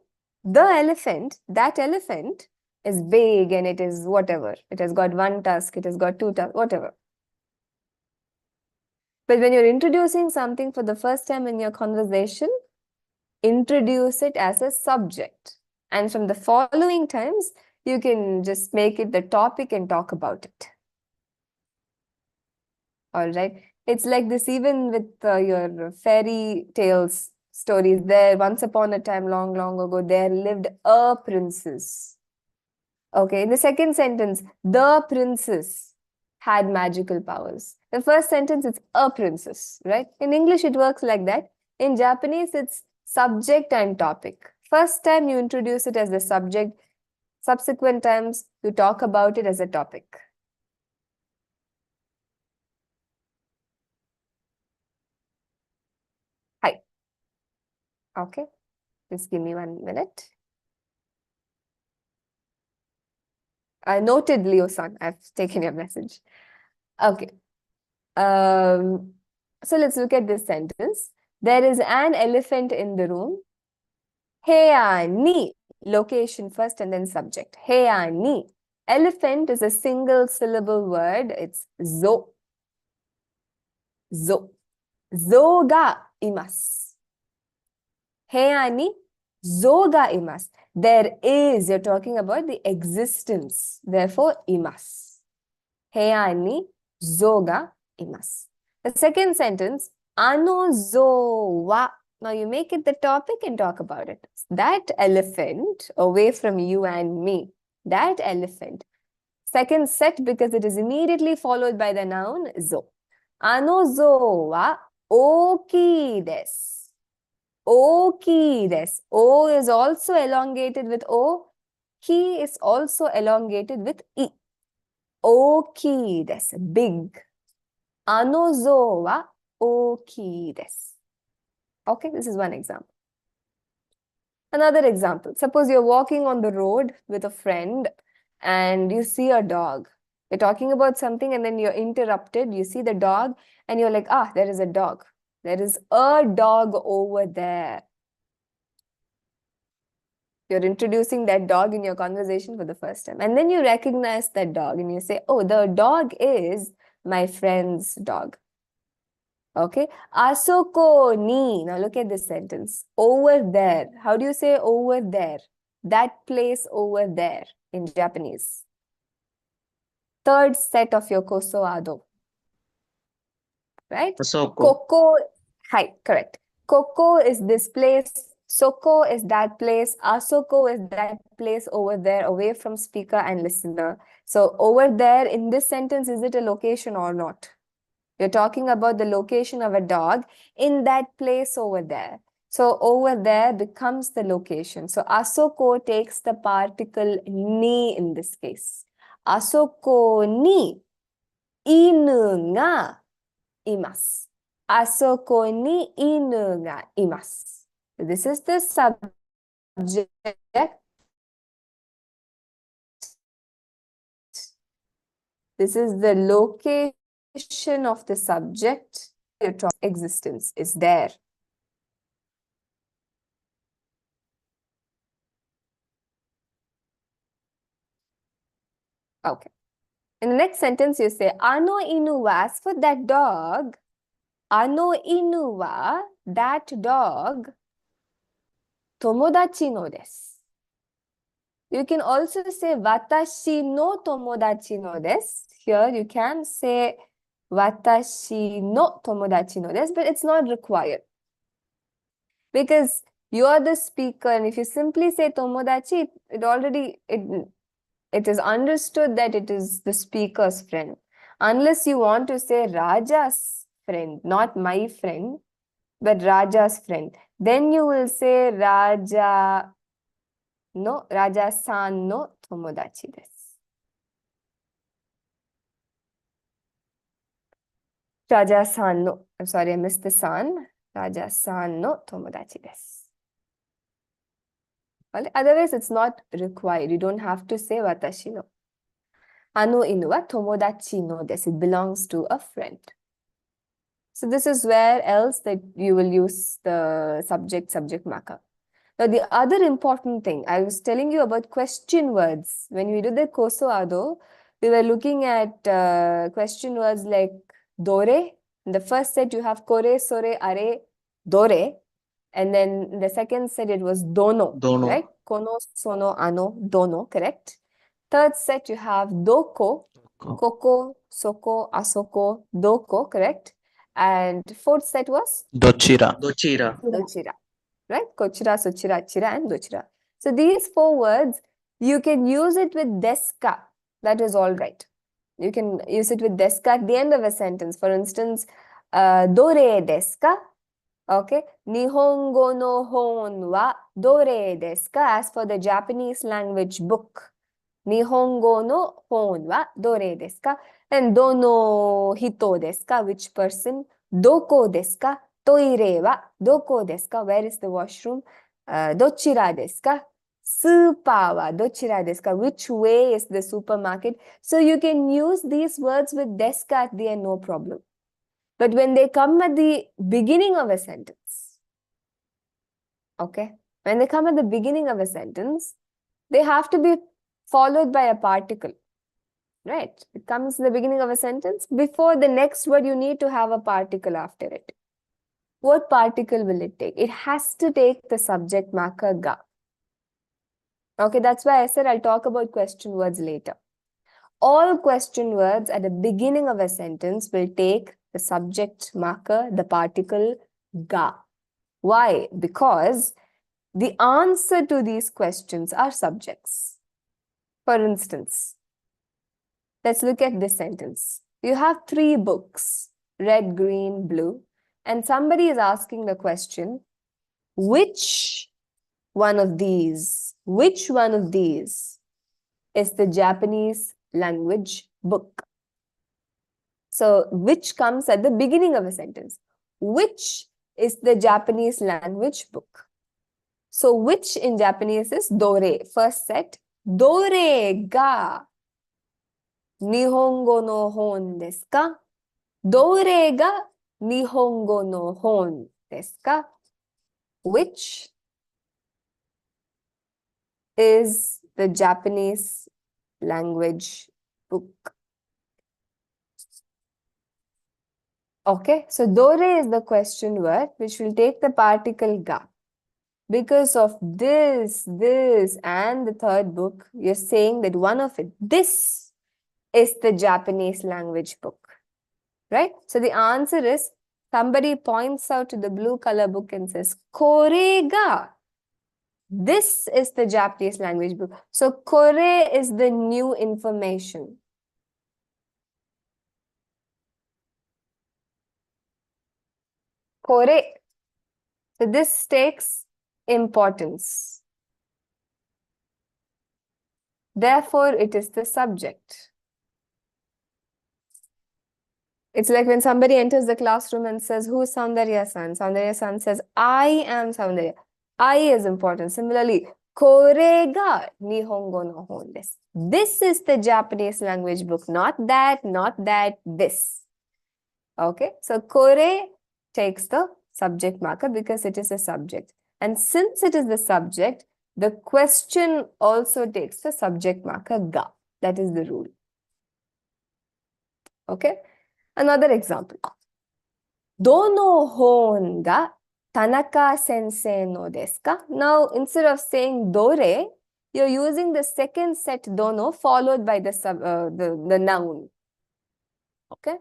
The elephant, that elephant is big and it is whatever. It has got one tusk, it has got two tusks, whatever. But when you're introducing something for the first time in your conversation, introduce it as a subject. And from the following times, you can just make it the topic and talk about it. All right. It's like this even with your fairy tales stories. There, once upon a time, long, long ago, there lived a princess. Okay, in the second sentence, the princess had magical powers. The first sentence, it's a princess, right? In English, it works like that. In Japanese, it's subject and topic. First time you introduce it as the subject. Subsequent times, you talk about it as a topic. Hi. Okay, just give me 1 minute. Noted, Leo-san. I've taken your message. Okay. So let's look at this sentence. There is an elephant in the room. Heya ni. Location first and then subject. Heya ni. Elephant is a single syllable word. It's zo. Zo. Zo ga imasu. Heya ni zo ga imasu. There is, you're talking about the existence. Therefore, imasu. Heya ni zo ga imasu. The second sentence, ano zo wa. Now you make it the topic and talk about it. That elephant, away from you and me, that elephant. Second set because it is immediately followed by the noun zo. Ano zo wa oki desu. Oki desu. O is also elongated with O. Ki is also elongated with I. Oki desu. Big. Ano zo wa oki desu. Okay, this is one example. Another example. Suppose you're walking on the road with a friend and you see a dog. You're talking about something and then you're interrupted. You see the dog and you're like, ah, there is a dog. There is a dog over there. You're introducing that dog in your conversation for the first time. And then you recognize that dog and you say, oh, the dog is my friend's dog. Okay. Asoko ni. Now look at this sentence. Over there. How do you say over there? That place over there in Japanese. Third set of your koso ado. Right? Soko. Koko. Hi, correct. Koko is this place. Soko is that place. Asoko is that place over there, away from speaker and listener. So over there in this sentence, is it a location or not? You're talking about the location of a dog in that place over there. So over there becomes the location. So asoko takes the particle ni in this case. Asoko ni inu ga imasu. Asoko ni inu ga imasu. This is the subject. This is the location of the subject. Your existence is there. Okay. In the next sentence, you say, Ano inu wa, as for that dog, Ano inu wa, that dog, tomodachi no desu. You can also say watashi no tomodachi no desu. Here you can say watashi no tomodachi no desu, but it's not required. Because you're the speaker, and if you simply say tomodachi, it is understood that it is the speaker's friend. Unless you want to say Raja's friend, not my friend, but Raja's friend. Then you will say Raja-san no tomodachi desu. Raja-san no, I'm sorry, I missed the san. Raja-san no tomodachi desu. Well, otherwise, it's not required. You don't have to say watashi no. Ano inu wa tomodachi no desu. It belongs to a friend. So this is where else that you will use the subject marker. Now, the other important thing, I was telling you about question words. When we did the Koso Ado, we were looking at question words like dore. In the first set, you have kore, sore, are, dore. And then in the second set, it was dono, Dono. right? Kono, sono, ano, dono, correct? Third set, you have doko, koko, soko, asoko, doko, correct? And fourth set was Dochira. Dochira. dochira, right? Kochira, sochira, chira, and dochira. So these 4 words, you can use it with deska. That is all right. You can use it with deska at the end of a sentence. For instance, dore deska? Okay. Nihongo no hon wa dore desu ka? As for the Japanese language book, Nihongo no hon wa dore desu ka? And dono hito desu ka? Which person? Doko desu ka? Toire wa doko desu ka? Where is the washroom? Dochira desu ka? Super wa dochira desu ka? Which way is the supermarket? So you can use these words with desu ka at the end, no problem. But when they come at the beginning of a sentence, okay, when they come at the beginning of a sentence, they have to be followed by a particle, right? It comes in the beginning of a sentence. Before the next word, you need to have a particle after it. What particle will it take? It has to take the subject marker ga. Okay, that's why I said I'll talk about question words later. All question words at the beginning of a sentence will take the subject marker, the particle ga. Why? Because the answer to these questions are subjects. For instance, let's look at this sentence. You have 3 books, red, green, blue, and somebody is asking the question, which one of these is the Japanese language book? So, which comes at the beginning of a sentence. Which is the Japanese language book? So, which in Japanese is dore. First set, dore ga nihongo no hon desu ka? Dore ga nihongo no hon desu ka? Which is the Japanese language book? Okay, so dore is the question word which will take the particle ga. Because of this, and the third book, you're saying that one of it, this is the Japanese language book, right? So the answer is, somebody points out to the blue color book and says, kore ga. This is the Japanese language book. So kore is the new information. Kore. So this takes importance. Therefore, it is the subject. It's like when somebody enters the classroom and says, who's Saundarya-san? Saundarya-san says, I am Saundarya. I is important. Similarly, kore ga nihongo no hon desu. This is the Japanese language book. Not that, this. Okay, so kore takes the subject marker because it is a subject. And since it is the subject, the question also takes the subject marker ga. That is the rule. Okay? Another example. Dono hon ga Tanaka sensei no desu ka? Now, instead of saying dore, you're using the second set dono followed by the noun. Okay?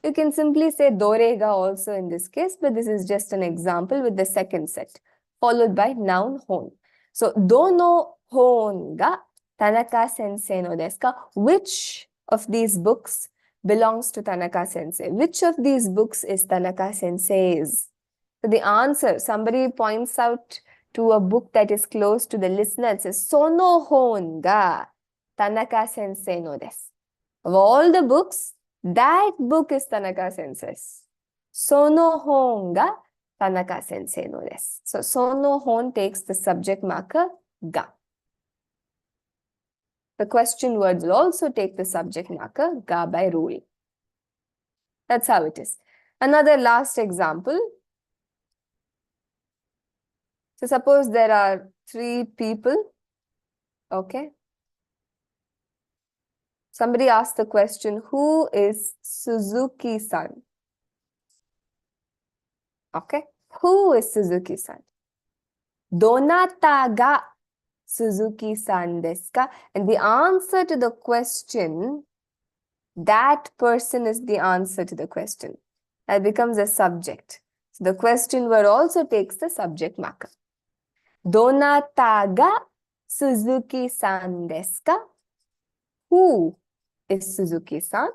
You can simply say dorega also in this case, but this is just an example with the second set, followed by noun hon. So, dono hon ga Tanaka sensei no desu ka? Which of these books belongs to Tanaka sensei? Which of these books is Tanaka sensei's? So the answer, somebody points out to a book that is close to the listener and says, Sono hon ga Tanaka sensei no desu. Of all the books, that book is Tanaka sensei's. Sono hon ga Tanaka sensei no desu. So sono hon takes the subject marker ga. The question words will also take the subject marker ga by rule. That's how it is. Another last example. So suppose there are 3 people. Okay. Somebody asked the question, who is Suzuki-san? Okay. Who is Suzuki-san? Donata ga Suzuki-san desu ka? And the answer to the question, that person is the answer to the question. That becomes a subject. So the question word also takes the subject marker. Donata ga Suzuki-san desu ka? Who is Suzuki-san?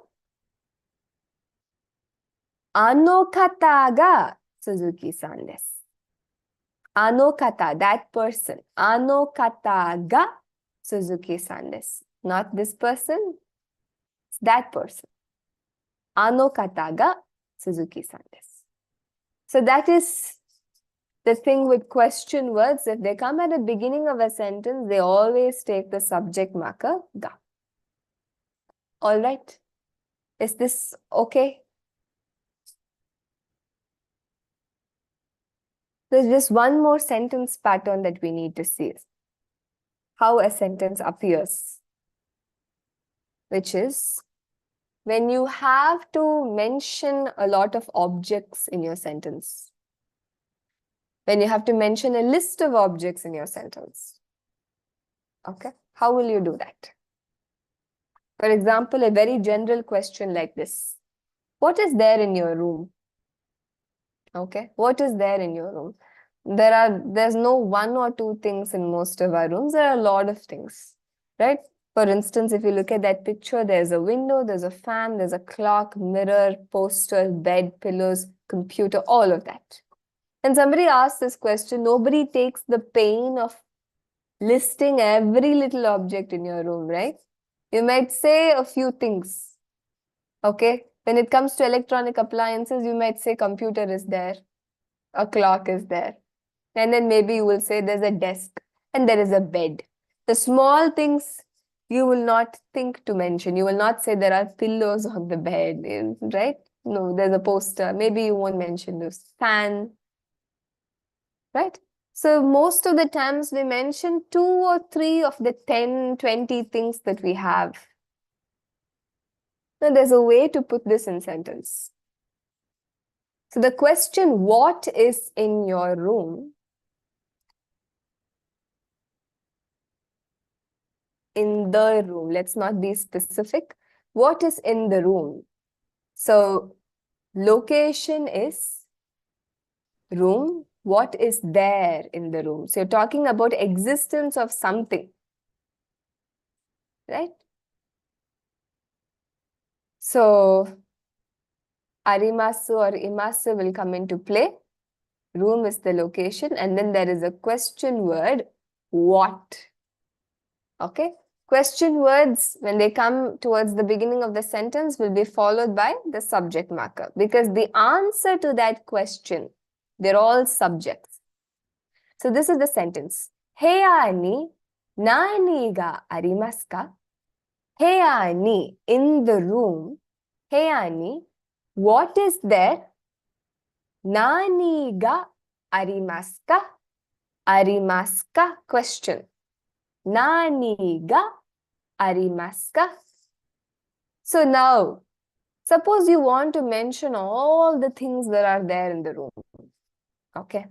Ano kata ga Suzuki-san desu. Ano kata, that person. Ano kata ga Suzuki-san desu. Not this person, it's that person. Ano kata ga Suzuki-san desu. So that is the thing with question words. If they come at the beginning of a sentence, they always take the subject marker ga. All right. Is this okay? There's just one more sentence pattern that we need to see. How a sentence appears. Which is when you have to mention a lot of objects in your sentence. When you have to mention a list of objects in your sentence. Okay? How will you do that? For example, a very general question like this. What is there in your room? Okay? What is there in your room? There's no 1 or 2 things in most of our rooms. There are a lot of things, right? For instance, if you look at that picture, there's a window, there's a fan, there's a clock, mirror, poster, bed, pillows, computer, all of that. And somebody asks this question, nobody takes the pain of listing every little object in your room, right? You might say a few things, okay? When it comes to electronic appliances, you might say computer is there, a clock is there. And then maybe you will say there's a desk and there is a bed. The small things you will not think to mention. You will not say there are pillows on the bed, right? No, there's a poster. Maybe you won't mention this. Fan, right? So most of the times we mention 2 or 3 of the 10, 20 things that we have. Now there's a way to put this in sentence. So the question, what is in your room? In the room. Let's not be specific. What is in the room? So location is room. What is there in the room? So you're talking about existence of something, right? So arimasu or imasu will come into play. Room is the location, and then there is a question word, what? Okay? Question words, when they come towards the beginning of the sentence, will be followed by the subject marker, because the answer to that question, they're all subjects. So this is the sentence. Heya ni nani ga arimasu ka? Heya ni, in the room. Heya ni, what is there? Nani ga arimasu ka? Arimasu ka? Question. Nani ga arimasu ka? So now, Suppose you want to mention all the things that are there in the room. Okay.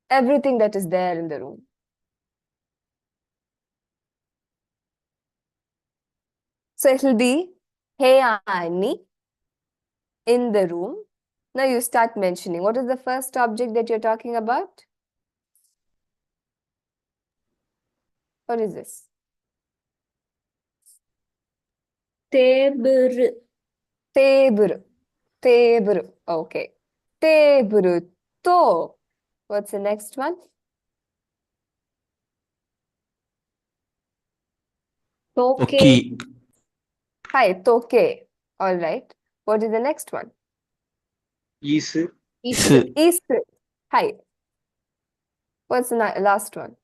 Everything that is there in the room. So it will be Hey Ani in the room. Now you start mentioning. What is the first object that you're talking about? What is this? Tebru. Tebru. Tebru. Okay. Tebru to. What's the next one? Toki. Hi, toke. All right. What is the next one? Is. Isu. Is. Hi. What's the last one?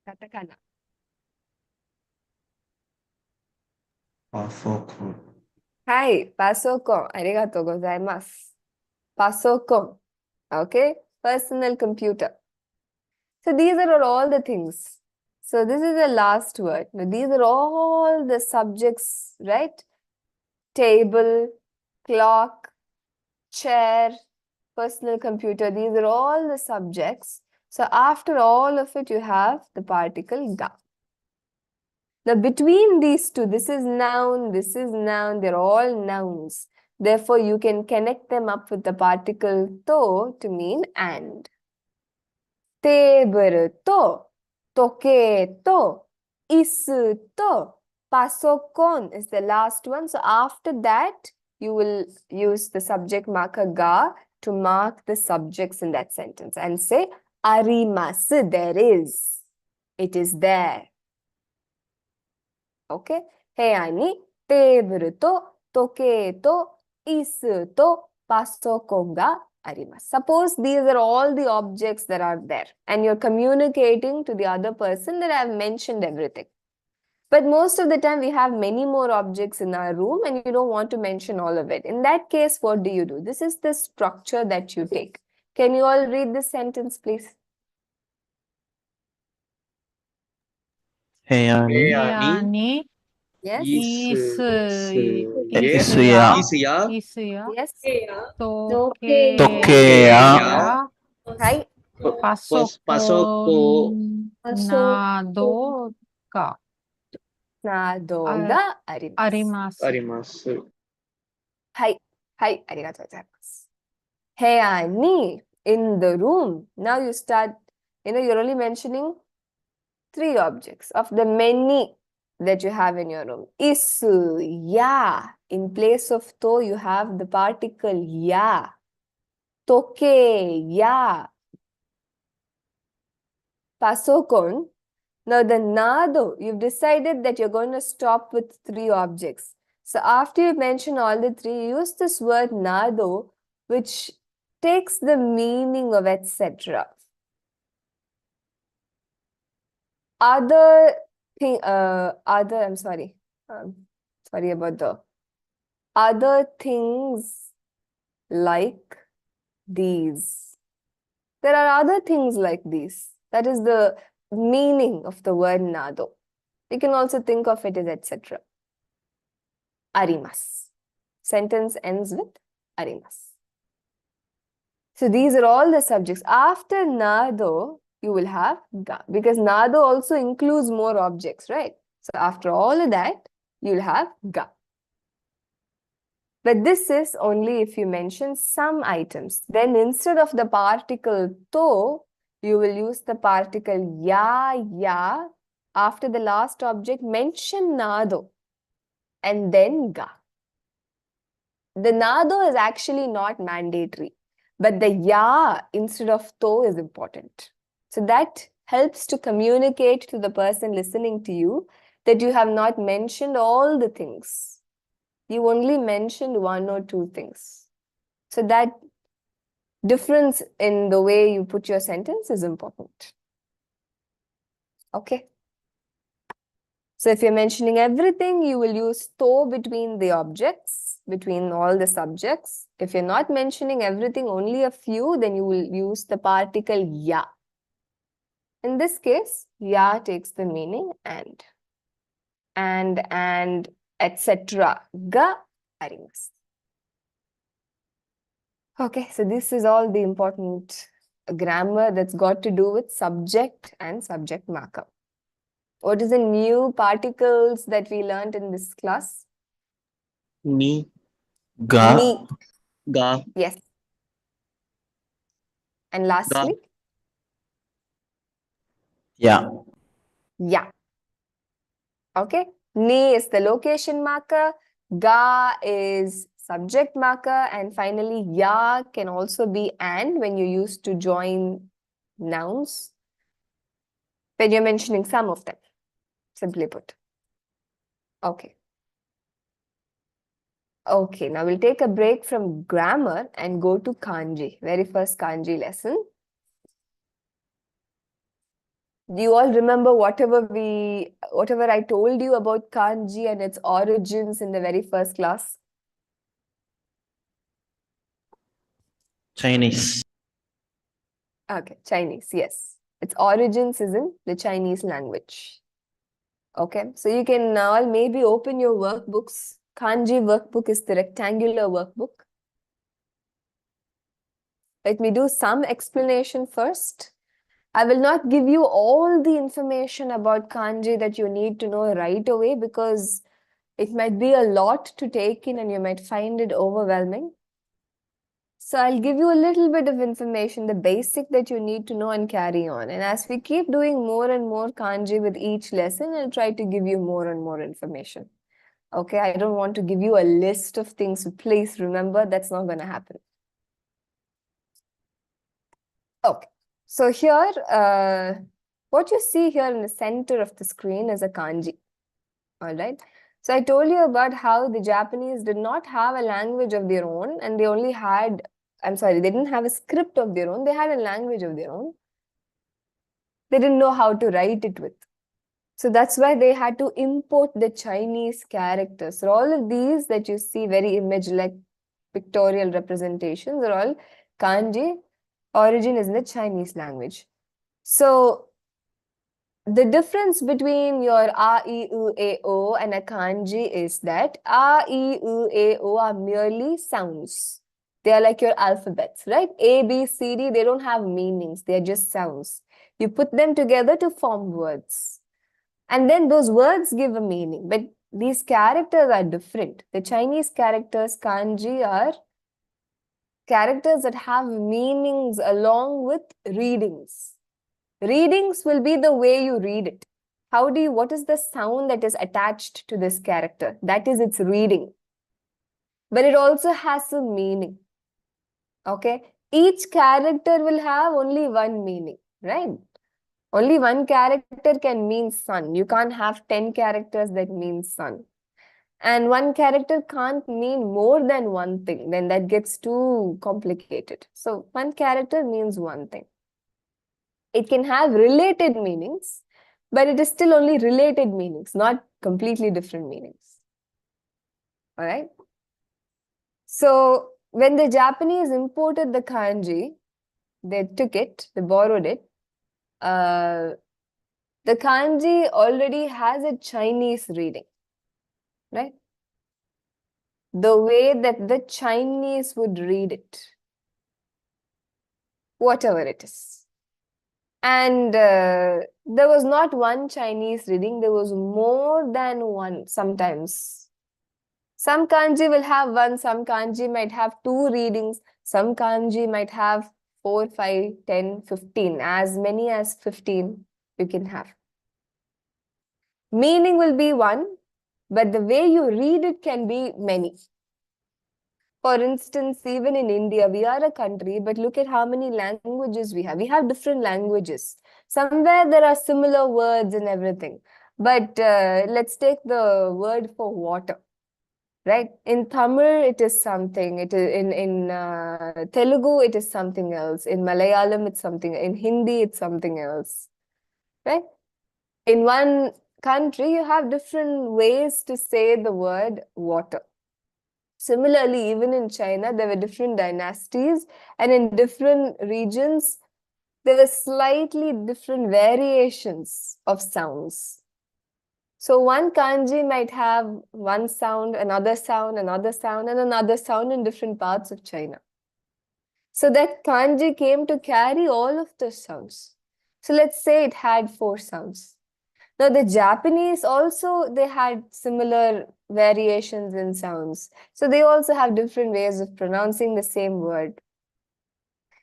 Katakana. Pasoko. Hi, pasoko. Arigatou gozaimasu. Pasoko. Okay. Personal computer. So these are all the things. So this is the last word. Now these are all the subjects, right? Table, clock, chair, personal computer. These are all the subjects. So after all of it, you have the particle ga. Now between these two, this is noun, they're all nouns. Therefore, you can connect them up with the particle to mean and. Table to, toke to, isu to, pasokon is the last one. So after that, you will use the subject marker ga to mark the subjects in that sentence and say arimasu, there is. It is there. Okay. Heya ni teburu to, toke to, isu to, pasokon ga arimasu. Suppose these are all the objects that are there and you're communicating to the other person that I've mentioned everything. But most of the time we have many more objects in our room and you don't want to mention all of it. In that case, what do? This is the structure that you take. Can you all read this sentence, please? Heyani. Ani. Yes. Isuya. Yes. Tokeya. Hi. Pasokon. Nado ga arimasu. Arimasu. Hi. Hi. Arigatou gozaimasu. Heya ni in the room. Now you start, you're only mentioning 3 objects of the many that you have in your room. Isu, ya. In place of to, you have the particle ya. Toke, ya. Pasokon. Now the nado, you've decided that you're going to stop with 3 objects. So after you mention all the 3, use this word nado, which takes the meaning of etc. I'm sorry. Sorry about the other things like these. There are other things like these. That is the meaning of the word nado. You can also think of it as etc. Arimasu. Sentence ends with arimasu. So these are all the subjects. After nado, you will have ga, because nado also includes more objects, right? So after all of that, you'll have ga. But this is only if you mention some items. Then instead of the particle to, you will use the particle ya. After the last object, mention nado and then ga. The nado is actually not mandatory, but the ya instead of to is important. So that helps to communicate to the person listening to you that you have not mentioned all the things. You only mentioned 1 or 2 things. So that difference in the way you put your sentence is important. Okay. So if you're mentioning everything, you will use to between the objects, between all the subjects. If you're not mentioning everything, only a few, then you will use the particle ya. In this case, ya takes the meaning and, etc. Ga arimasu. Okay, so this is all the important grammar that's got to do with subject and subject marker. What is the new particles that we learned in this class? Ni, Ga, Ni, ga, yes. And lastly, ya. ya. Okay, ni is the location marker, ga is subject marker, and finally ya can also be and when you use to join nouns, when you're mentioning some of them, simply put. Okay. Okay, now we'll take a break from grammar and go to kanji, very first kanji lesson. Do you all remember whatever I told you about kanji and its origins in the very first class? Chinese. Okay, Chinese, yes. Its origins is in the Chinese language. Okay, so you can now maybe open your workbooks. Kanji workbook is the rectangular workbook. Let me do some explanation first. I will not give you all the information about kanji that you need to know right away because it might be a lot to take in and you might find it overwhelming. So I'll give you a little bit of information, the basic that you need to know and carry on. And as we keep doing more and more kanji with each lesson, I'll try to give you more and more information. Okay, I don't want to give you a list of things, so please remember that's not going to happen. Okay, so here, what you see here in the center of the screen is a kanji. All right. So I told you about how the Japanese did not have a language of their own and they only had, they didn't have a script of their own. They had a language of their own. They didn't know how to write it with. So that's why they had to import the Chinese characters. So all of these that you see very image-like pictorial representations are all kanji. Origin is in the Chinese language. So the difference between your A, I, U, A, O and a kanji is that A, I, U, A, O are merely sounds. They are like your alphabets, right? A, B, C, D, they don't have meanings. They are just sounds. You put them together to form words. And then those words give a meaning. But these characters are different. The Chinese characters, kanji, are characters that have meanings along with readings. Readings will be the way you read it. What is the sound that is attached to this character? That is its reading. But it also has a meaning. Okay? Each character will have only one meaning, right? Only one character can mean sun. You can't have 10 characters that mean sun. And one character can't mean more than one thing. Then that gets too complicated. So one character means one thing. It can have related meanings, but it is still only related meanings, not completely different meanings. All right. So when the Japanese imported the kanji, they took it, they borrowed it. The kanji already has a Chinese reading, right? The way that the Chinese would read it, whatever it is. And there was not one Chinese reading, there was more than one sometimes. Some kanji will have one, some kanji might have two readings, some kanji might have 4, 5, 10, 15, as many as 15 you can have. Meaning will be one, but the way you read it can be many. For instance, even in India, we are a country, but look at how many languages we have. We have different languages. Somewhere there are similar words and everything. But let's take the word for water, right? In Tamil, it is something. It is in Telugu, it is something else. In Malayalam, it's something. In Hindi, it's something else, right? In one country, you have different ways to say the word water. Similarly, even in China, there were different dynasties, and in different regions, there were slightly different variations of sounds. So one kanji might have one sound, another sound, another sound, and another sound in different parts of China. So that kanji came to carry all of those sounds. So let's say it had 4 sounds. Now the Japanese also, they had similar variations in sounds. So they also have different ways of pronouncing the same word.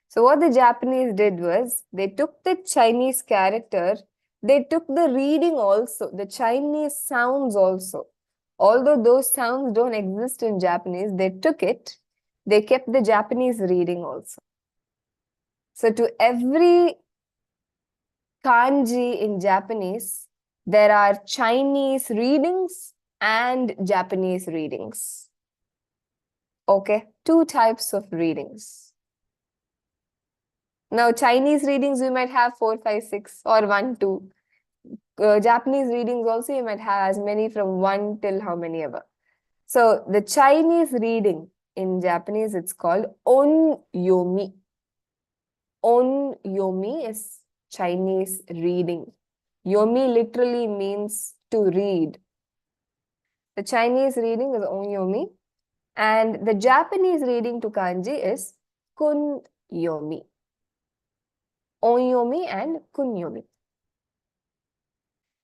So what the Japanese did was, they took the Chinese character, they took the reading also, the Chinese sounds also. Although those sounds don't exist in Japanese, they took it, they kept the Japanese reading also. So to every kanji in Japanese, there are Chinese readings and Japanese readings. Okay, 2 types of readings. Now, Chinese readings, you might have 4, 5, 6 or 1, 2. Japanese readings also, you might have as many from 1 till how many ever. So, the Chinese reading in Japanese, it's called onyomi. Onyomi is Chinese reading. Yomi literally means to read. The Chinese reading is onyomi, and the Japanese reading to kanji is kunyomi. Onyomi and kunyomi.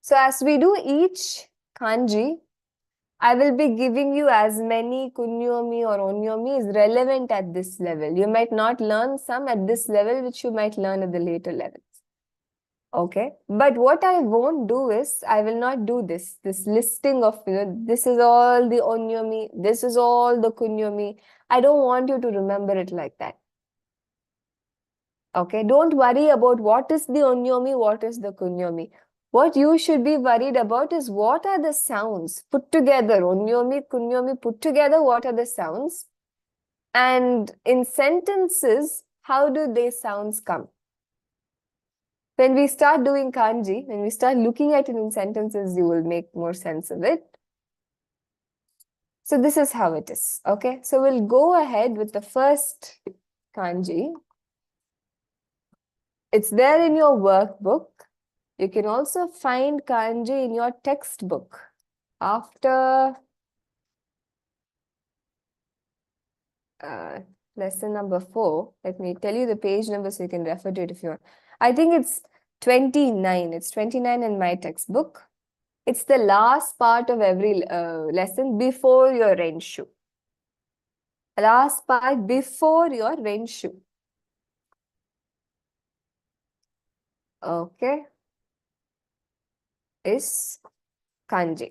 So as we do each kanji, I will be giving you as many kunyomi or onyomi is relevant at this level. You might not learn some at this level, which you might learn at the later levels. Okay, but what I won't do is, I will not do this listing of, this is all the onyomi, this is all the kunyomi. I don't want you to remember it like that. Okay, don't worry about what is the onyomi, what is the kunyomi. What you should be worried about is what are the sounds put together, onyomi, kunyomi put together, what are the sounds? And in sentences, how do these sounds come? When we start doing kanji, when we start looking at it in sentences, you will make more sense of it. So this is how it is, okay? So we'll go ahead with the first kanji. It's there in your workbook. You can also find kanji in your textbook. After lesson number 4, let me tell you the page number so you can refer to it if you want. I think it's 29. It's 29 in my textbook. It's the last part of every lesson before your renshu. Last part before your renshu. Okay. Is kanji.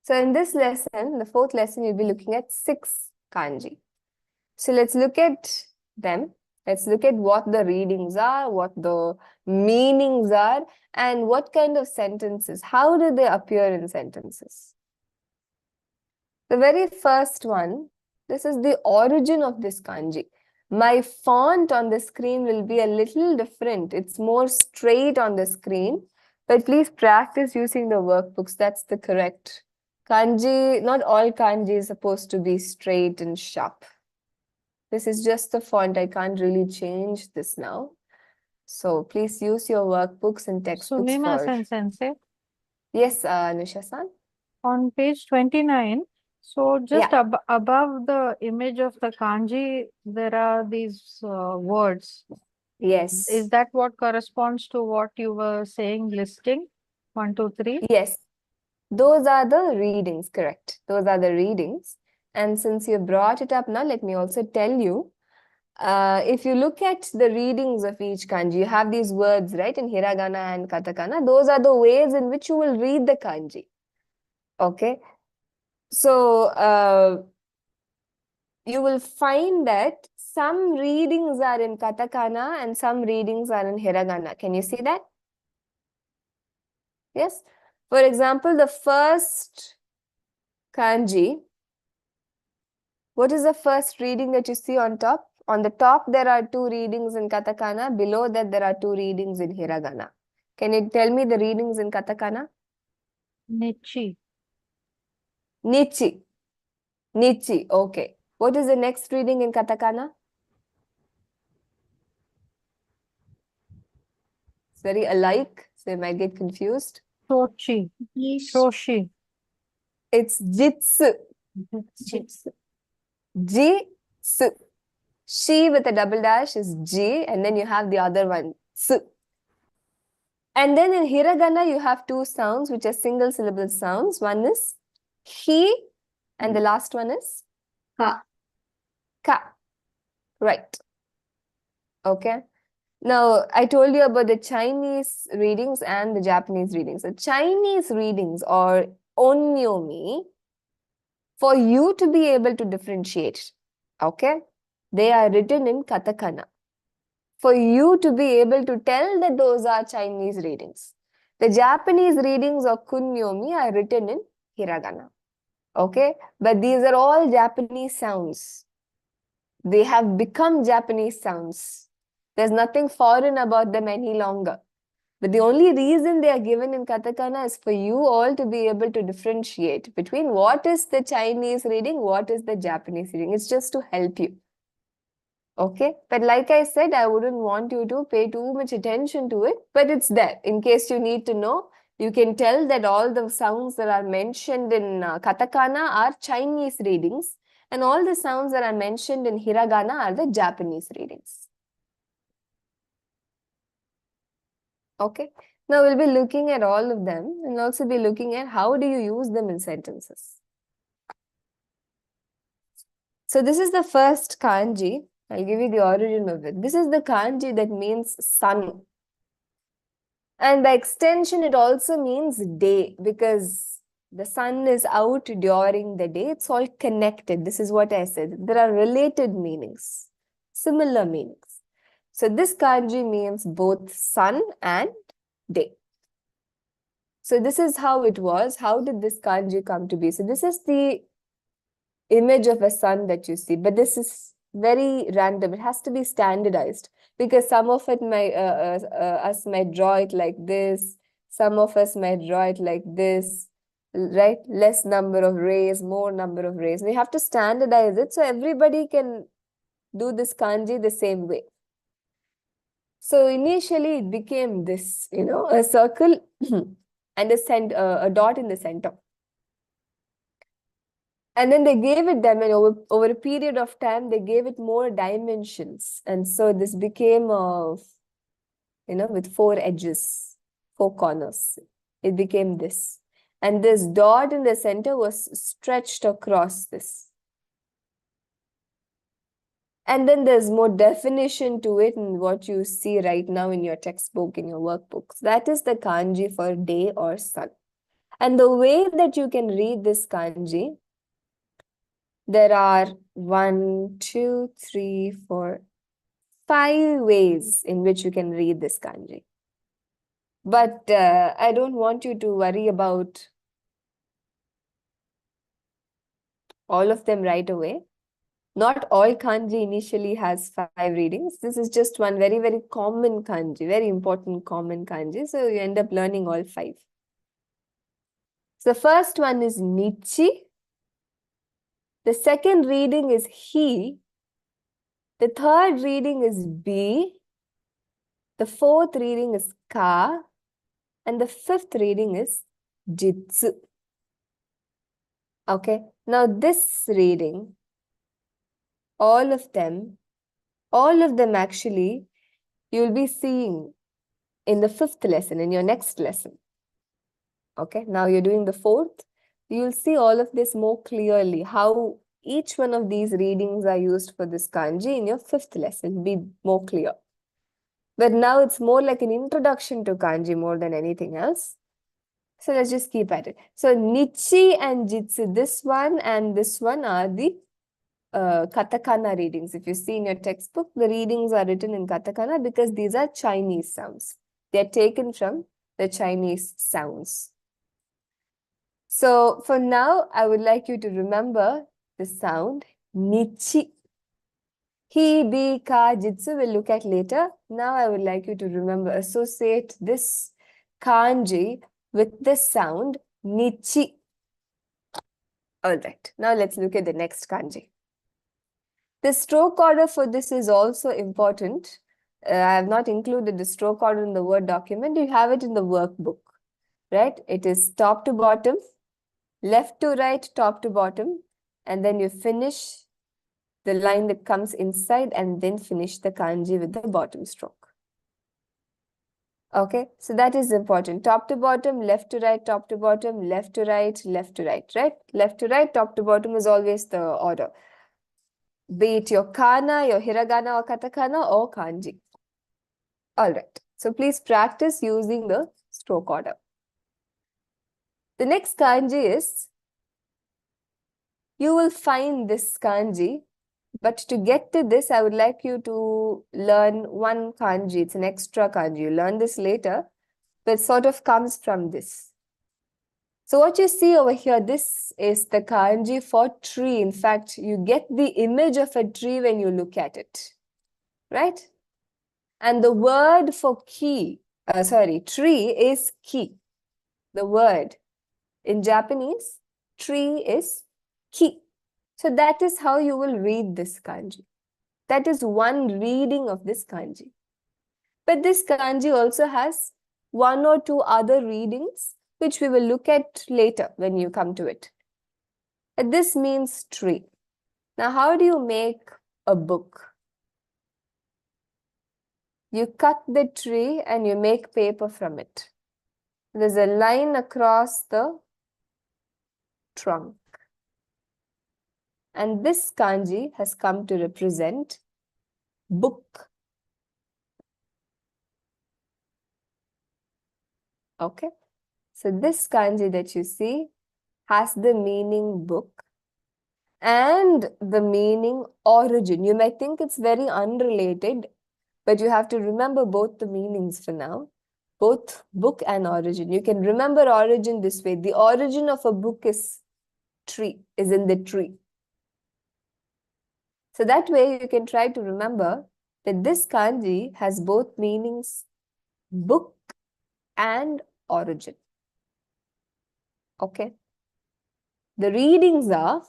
So in this lesson, the 4th lesson, you'll be looking at 6 kanji. So let's look at them. Let's look at what the readings are, what the meanings are, and what kind of sentences, how do they appear in sentences. The very first one, this is the origin of this kanji. My font on the screen will be a little different. It's more straight on the screen, but please practice using the workbooks. That's the correct kanji. Not all kanji is supposed to be straight and sharp. This is just the font. I can't really change this now. So please use your workbooks and textbooks Sumima Sensei, Yes, Anusha-san. on page 29, so just above the image of the kanji, there are these words. Yes. Is that what corresponds to what you were saying, listing? 1, 2, 3? Yes. Those are the readings, correct. Those are the readings. And since you brought it up now, let me also tell you, if you look at the readings of each kanji, you have these words, right, in hiragana and katakana. Those are the ways in which you will read the kanji. Okay. So, you will find that some readings are in katakana and some readings are in hiragana. Can you see that? Yes. For example, the first kanji, what is the first reading that you see on top? On the top, there are 2 readings in katakana. Below that, there are 2 readings in hiragana. Can you tell me the readings in katakana? Nichi. Nichi. Nichi. Okay. What is the next reading in katakana? It's very alike, so you might get confused. Shochi. Shoshi. It's jitsu. Jitsu. Jitsu. She with a double dash is J, and then you have the other one, S. And then in hiragana, you have two sounds, which are single syllable sounds. One is he, and the last one is Ka. ka. Right. Okay. Now, I told you about the Chinese readings and the Japanese readings. The Chinese readings or onyomi, for you to be able to differentiate, okay, they are written in katakana. For you to be able to tell that those are Chinese readings. The Japanese readings or kunyomi are written in hiragana. Okay, but these are all Japanese sounds. They have become Japanese sounds. There's nothing foreign about them any longer. But the only reason they are given in katakana is for you all to be able to differentiate between what is the Chinese reading, what is the Japanese reading. It's just to help you. Okay, but like I said, I wouldn't want you to pay too much attention to it, but it's there. In case you need to know, you can tell that all the sounds that are mentioned in katakana are Chinese readings, and all the sounds that are mentioned in hiragana are the Japanese readings. Okay, now we'll be looking at all of them and also be looking at how do you use them in sentences. So this is the first kanji. I'll give you the origin of it. This is the kanji that means sun. And by extension, it also means day because the sun is out during the day. It's all connected. This is what I said. There are related meanings, similar meanings. So this kanji means both sun and day. So this is how it was. How did this kanji come to be? So this is the image of a sun that you see, but this is very random. It has to be standardized because some of it might us might draw it like this, some of us might draw it like this, right? Less number of rays, more number of rays. We have to standardize it so everybody can do this kanji the same way. So initially it became this, a circle and a dot in the center. And then they gave it them, and over a period of time, they gave it more dimensions. And so this became with 4 edges, 4 corners. It became this. And this dot in the center was stretched across this. And then there's more definition to it in what you see right now in your textbook, in your workbooks. That is the kanji for day or sun. And the way that you can read this kanji, there are 1, 2, 3, 4, 5 ways in which you can read this kanji. But I don't want you to worry about all of them right away. Not all kanji initially has 5 readings. This is just one very, very common kanji, very important common kanji. So you end up learning all 5. So the first one is nichi. The second reading is he. The third reading is bi. The fourth reading is ka. And the fifth reading is jitsu. Okay. Now this reading, all of them actually, you'll be seeing in the 5th lesson, in your next lesson. Okay. Now you're doing the 4th. You'll see all of this more clearly, how each one of these readings are used for this kanji in your 5th lesson. It'll be more clear. But now it's more like an introduction to kanji more than anything else. So let's just keep at it. So nichi and jitsu, this one and this one are the katakana readings. If you see in your textbook, the readings are written in katakana because these are Chinese sounds. They're taken from the Chinese sounds. So for now, I would like you to remember the sound nichi. He, bi, ka, jitsu we'll look at later. Now I would like you to remember, associate this kanji with this sound Nichi. All right. Now let's look at the next kanji. The stroke order for this is also important. I have not included the stroke order in the Word document. You have it in the workbook, right? It is top to bottom, left to right, top to bottom, and then you finish the line that comes inside and then finish the kanji with the bottom stroke. Okay, so that is important. Top to bottom, left to right, top to bottom, left to right, right? Left to right, top to bottom is always the order. Be it your kana, your hiragana or katakana or kanji. All right, so please practice using the stroke order. The next kanji is, you will find this kanji, but to get to this, I would like you to learn one kanji. It's an extra kanji. You learn this later, but it sort of comes from this. So what you see over here, this is the kanji for tree. In fact, you get the image of a tree when you look at it, right? And the word for tree is ki. The word in Japanese, tree is ki. So that is how you will read this kanji. That is one reading of this kanji. But this kanji also has one or two other readings, which we will look at later when you come to it. But this means tree. Now, how do you make a book? You cut the tree and you make paper from it. There's a line across the trunk. And this kanji has come to represent book. Okay. So this kanji that you see has the meaning book and the meaning origin. You might think it's very unrelated, but you have to remember both the meanings for now. Both book and origin. You can remember origin this way. The origin of a book is in the tree. So that way you can try to remember that this kanji has both meanings, book and origin. Okay. The readings are,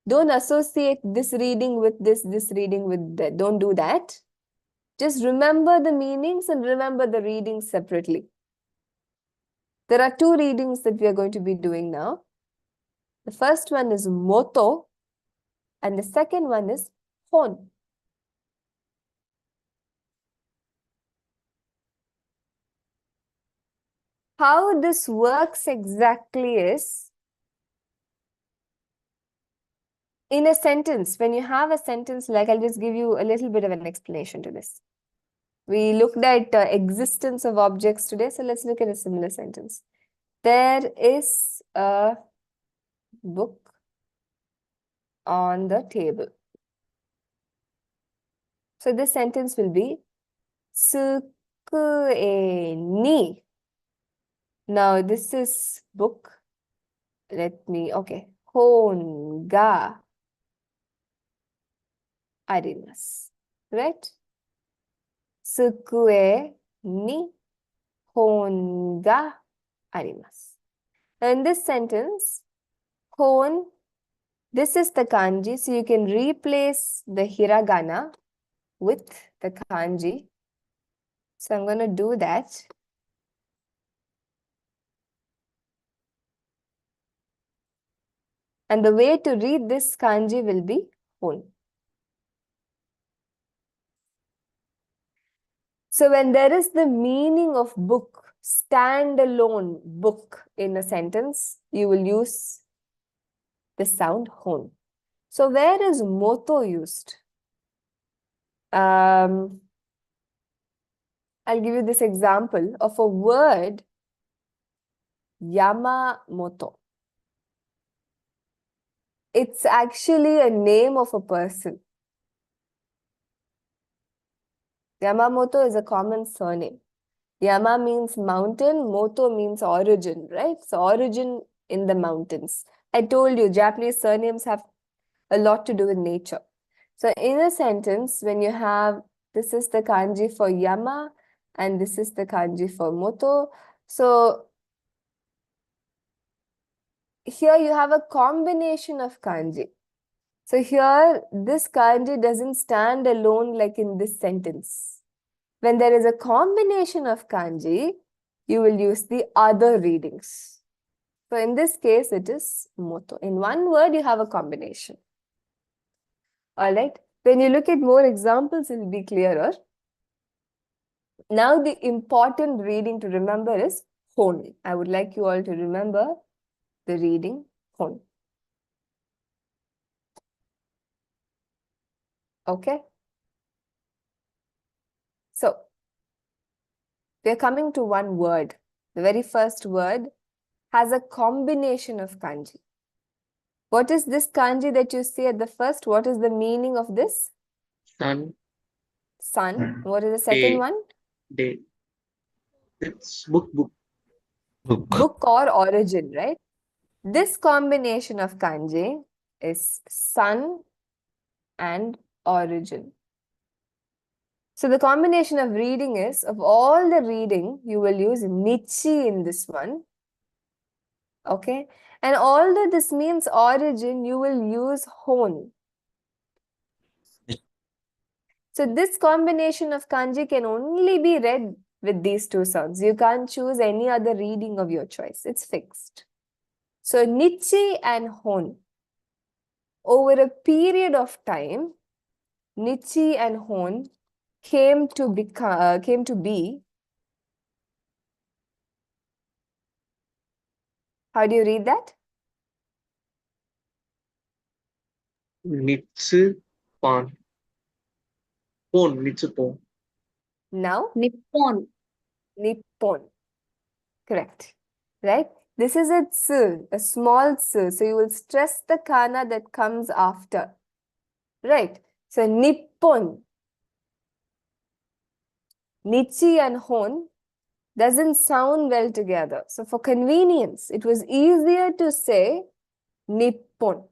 don't associate this reading with this reading with that. Don't do that. Just remember the meanings and remember the readings separately. There are two readings that we are going to be doing now. The first one is moto and the second one is hon. How this works exactly is, in a sentence, when you have a sentence, like I'll just give you a little bit of an explanation to this. We looked at existence of objects today, so let's look at a similar sentence. There is a book on the table. So this sentence will be Tsukue ni. Now this is book. Hon ga arimasu. Right? Tsukue ni hon ga arimasu. In this sentence, hon, this is the kanji, so you can replace the hiragana with the kanji. So I'm going to do that. And the way to read this kanji will be hon. So when there is the meaning of book, standalone book in a sentence, you will use the sound hon. So where is moto used? I'll give you this example of a word, Yamamoto. It's actually a name of a person. Yamamoto is a common surname. Yama means mountain, moto means origin, right? So origin in the mountains. I told you, Japanese surnames have a lot to do with nature. So in a sentence, when you have, this is the kanji for Yama and this is the kanji for Moto. So here you have a combination of kanji. So here, this kanji doesn't stand alone like in this sentence. When there is a combination of kanji, you will use the other readings. So in this case, it is moto. In one word, you have a combination. All right. When you look at more examples, it will be clearer. Now, the important reading to remember is hon. I would like you all to remember the reading hon. Okay. So, we are coming to one word. The very first word has a combination of kanji. What is this kanji that you see at the first? What is the meaning of this? Sun, Sun. What is the second day, one? day. It's book. Book. Book or origin, right? This combination of kanji is sun and origin. So the combination of reading is, of all the reading, you will use nichi in this one. Okay. And although this means origin, you will use hon. So this combination of kanji can only be read with these two sounds. You can't choose any other reading of your choice. It's fixed. So nichi and hon. Over a period of time, nichi and hon came to be. How do you read that? Nitsu Pan. Pon, Nitsu Pon. Now, Nippon. Nippon. Correct. Right? This is a tsu, a small tsu. So you will stress the kana that comes after. Right? So Nippon. Nichi and hon doesn't sound well together. So for convenience, it was easier to say Nippon.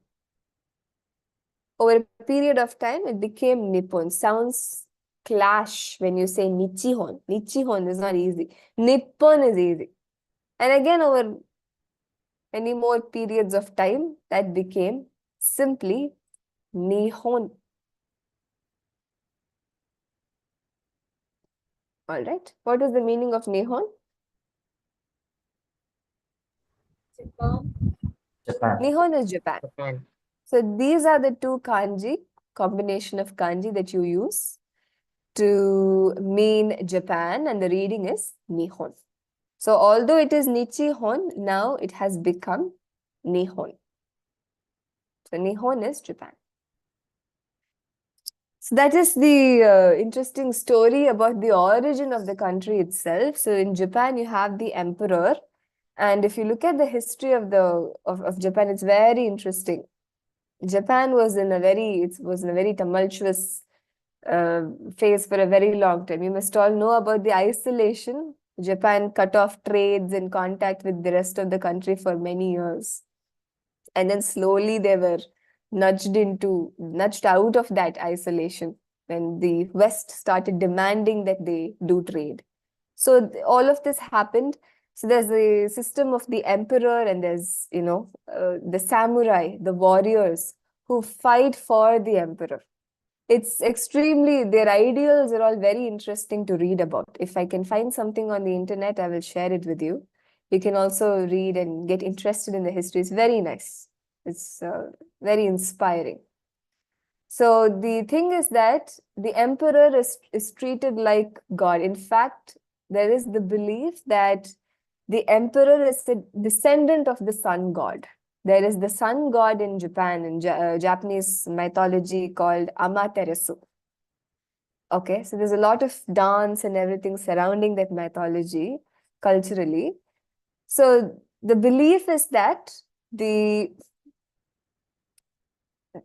Over a period of time, it became Nippon. Sounds clash when you say Nichihon. Nichihon is not easy. Nippon is easy. And again, over many more periods of time, that became simply Nihon. All right. What is the meaning of Nihon? Japan. Nihon is Japan. Japan. So these are the two kanji, combination of kanji that you use to mean Japan, and the reading is Nihon. So although it is Nichihon, now it has become Nihon. So Nihon is Japan. So that is the interesting story about the origin of the country itself. So in Japan, you have the emperor. And if you look at the history of Japan, it's very interesting. Japan was in a very tumultuous phase for a very long time. You must all know about the isolation. Japan cut off trades and contact with the rest of the country for many years. And then slowly they were nudged out of that isolation when the West started demanding that they do trade. So all of this happened. So there's the system of the emperor, and there's, the samurai, the warriors who fight for the emperor. It's their ideals are all very interesting to read about. If I can find something on the internet, I will share it with you. You can also read and get interested in the history. It's very nice. It's very inspiring. So the thing is that the emperor is treated like God. In fact, there is the belief that the emperor is a descendant of the sun god. There is the sun god in Japan, in Japanese mythology, called Amaterasu. Okay, so there's a lot of dance and everything surrounding that mythology culturally. So the belief is that the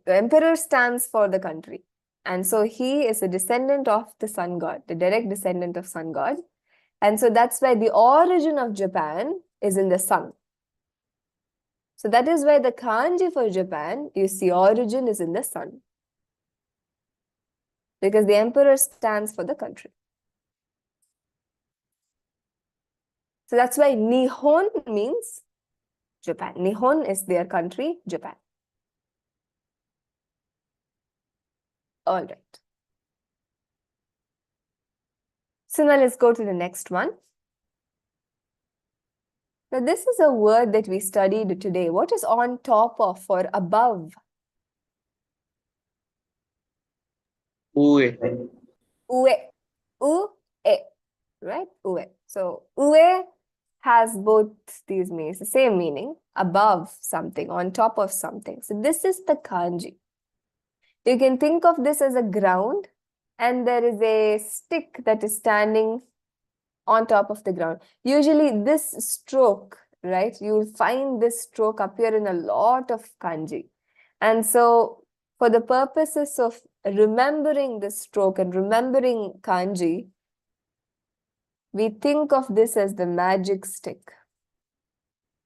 emperor stands for the country. And so he is a descendant of the sun god, the direct descendant of sun god. And so that's why the origin of Japan is in the sun. So that is why the kanji for Japan, you see, origin is in the sun. Because the emperor stands for the country. So that's why Nihon means Japan. Nihon is their country, Japan. All right. So now let's go to the next one. Now this is a word that we studied today. What is on top of or above? Ue. Ue. Ue. Right? Ue. So ue has both these meanings, the same meaning, above something, on top of something. So this is the kanji. You can think of this as a ground, and there is a stick that is standing on top of the ground. Usually this stroke, right? You'll find this stroke appear in a lot of kanji. And so for the purposes of remembering this stroke and remembering kanji, we think of this as the magic stick.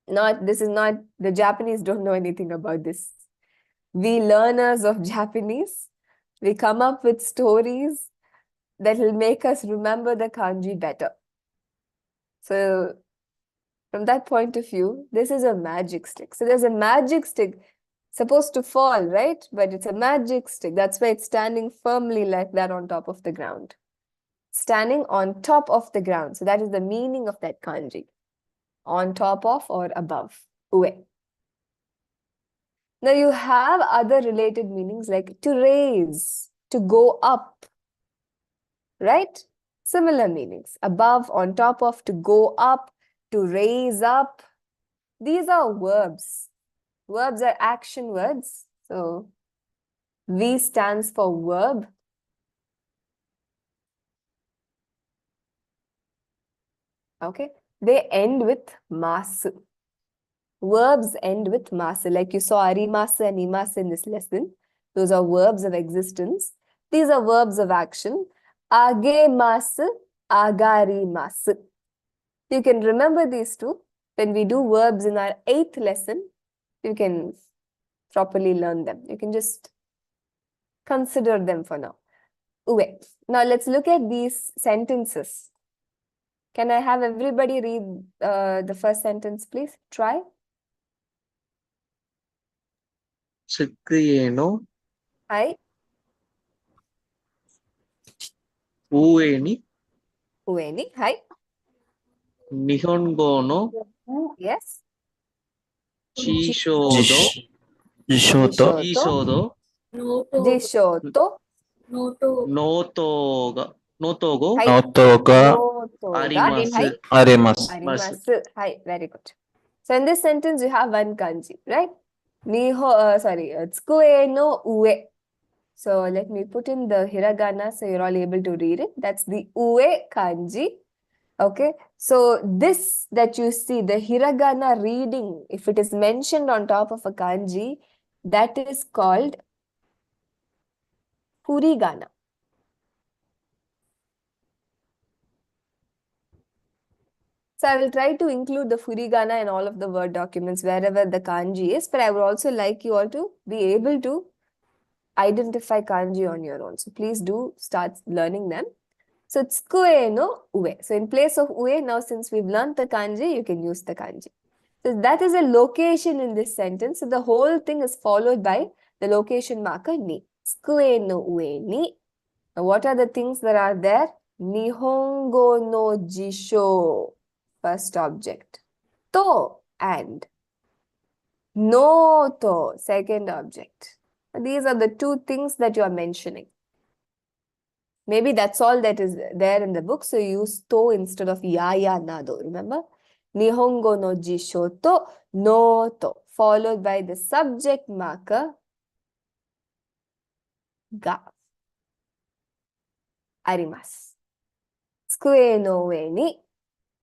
This is not, the Japanese don't know anything about this. We learners of Japanese, we come up with stories that will make us remember the kanji better. So from that point of view, this is a magic stick. So there's a magic stick supposed to fall, right? But it's a magic stick. That's why it's standing firmly like that on top of the ground. Standing on top of the ground. So that is the meaning of that kanji. On top of or above. Ue. Now you have other related meanings like to raise, to go up, right? Similar meanings. Above, on top of, to go up, to raise up. These are verbs. Verbs are action words. So V stands for verb. Okay. They end with masu. Verbs end with masu. Like you saw arimasu and imasu in this lesson. Those are verbs of existence. These are verbs of action. Agemasu, agarimasu. You can remember these two. When we do verbs in our 8th lesson, you can properly learn them. You can just consider them for now. Ue. Now let's look at these sentences. Can I have everybody read the first sentence, please? Try. Tsukuye no Hi. ue ni Ueni. Hi. Nihongo no Yes. chishodo Jishoto. chishodo Jishoto. notogo Hi. Notoga Notoga. arimasu. Hi. arimasu. Arimasu. Hi. Very good. So in this sentence, you have one kanji, right? Tsukue no ue. So let me put in the hiragana so you're all able to read it. That's the ue kanji. Okay. So this that you see, the hiragana reading, if it is mentioned on top of a kanji, that is called furigana. So I will try to include the furigana in all of the Word documents wherever the kanji is, but I would also like you all to be able to identify kanji on your own. So please do start learning them. So tsukue no ue. So in place of ue, now since we've learned the kanji, you can use the kanji. So that is a location in this sentence. So the whole thing is followed by the location marker ni. Tsukue no ue ni. Now what are the things that are there? Nihongo no jisho. First object. To and. No to. Second object. These are the two things that you are mentioning. Maybe that's all that is there in the book. So you use to instead of ya nado. Remember? Nihongo no jisho to no to. Followed by the subject marker ga. Arimasu. Tsukue no ue ni.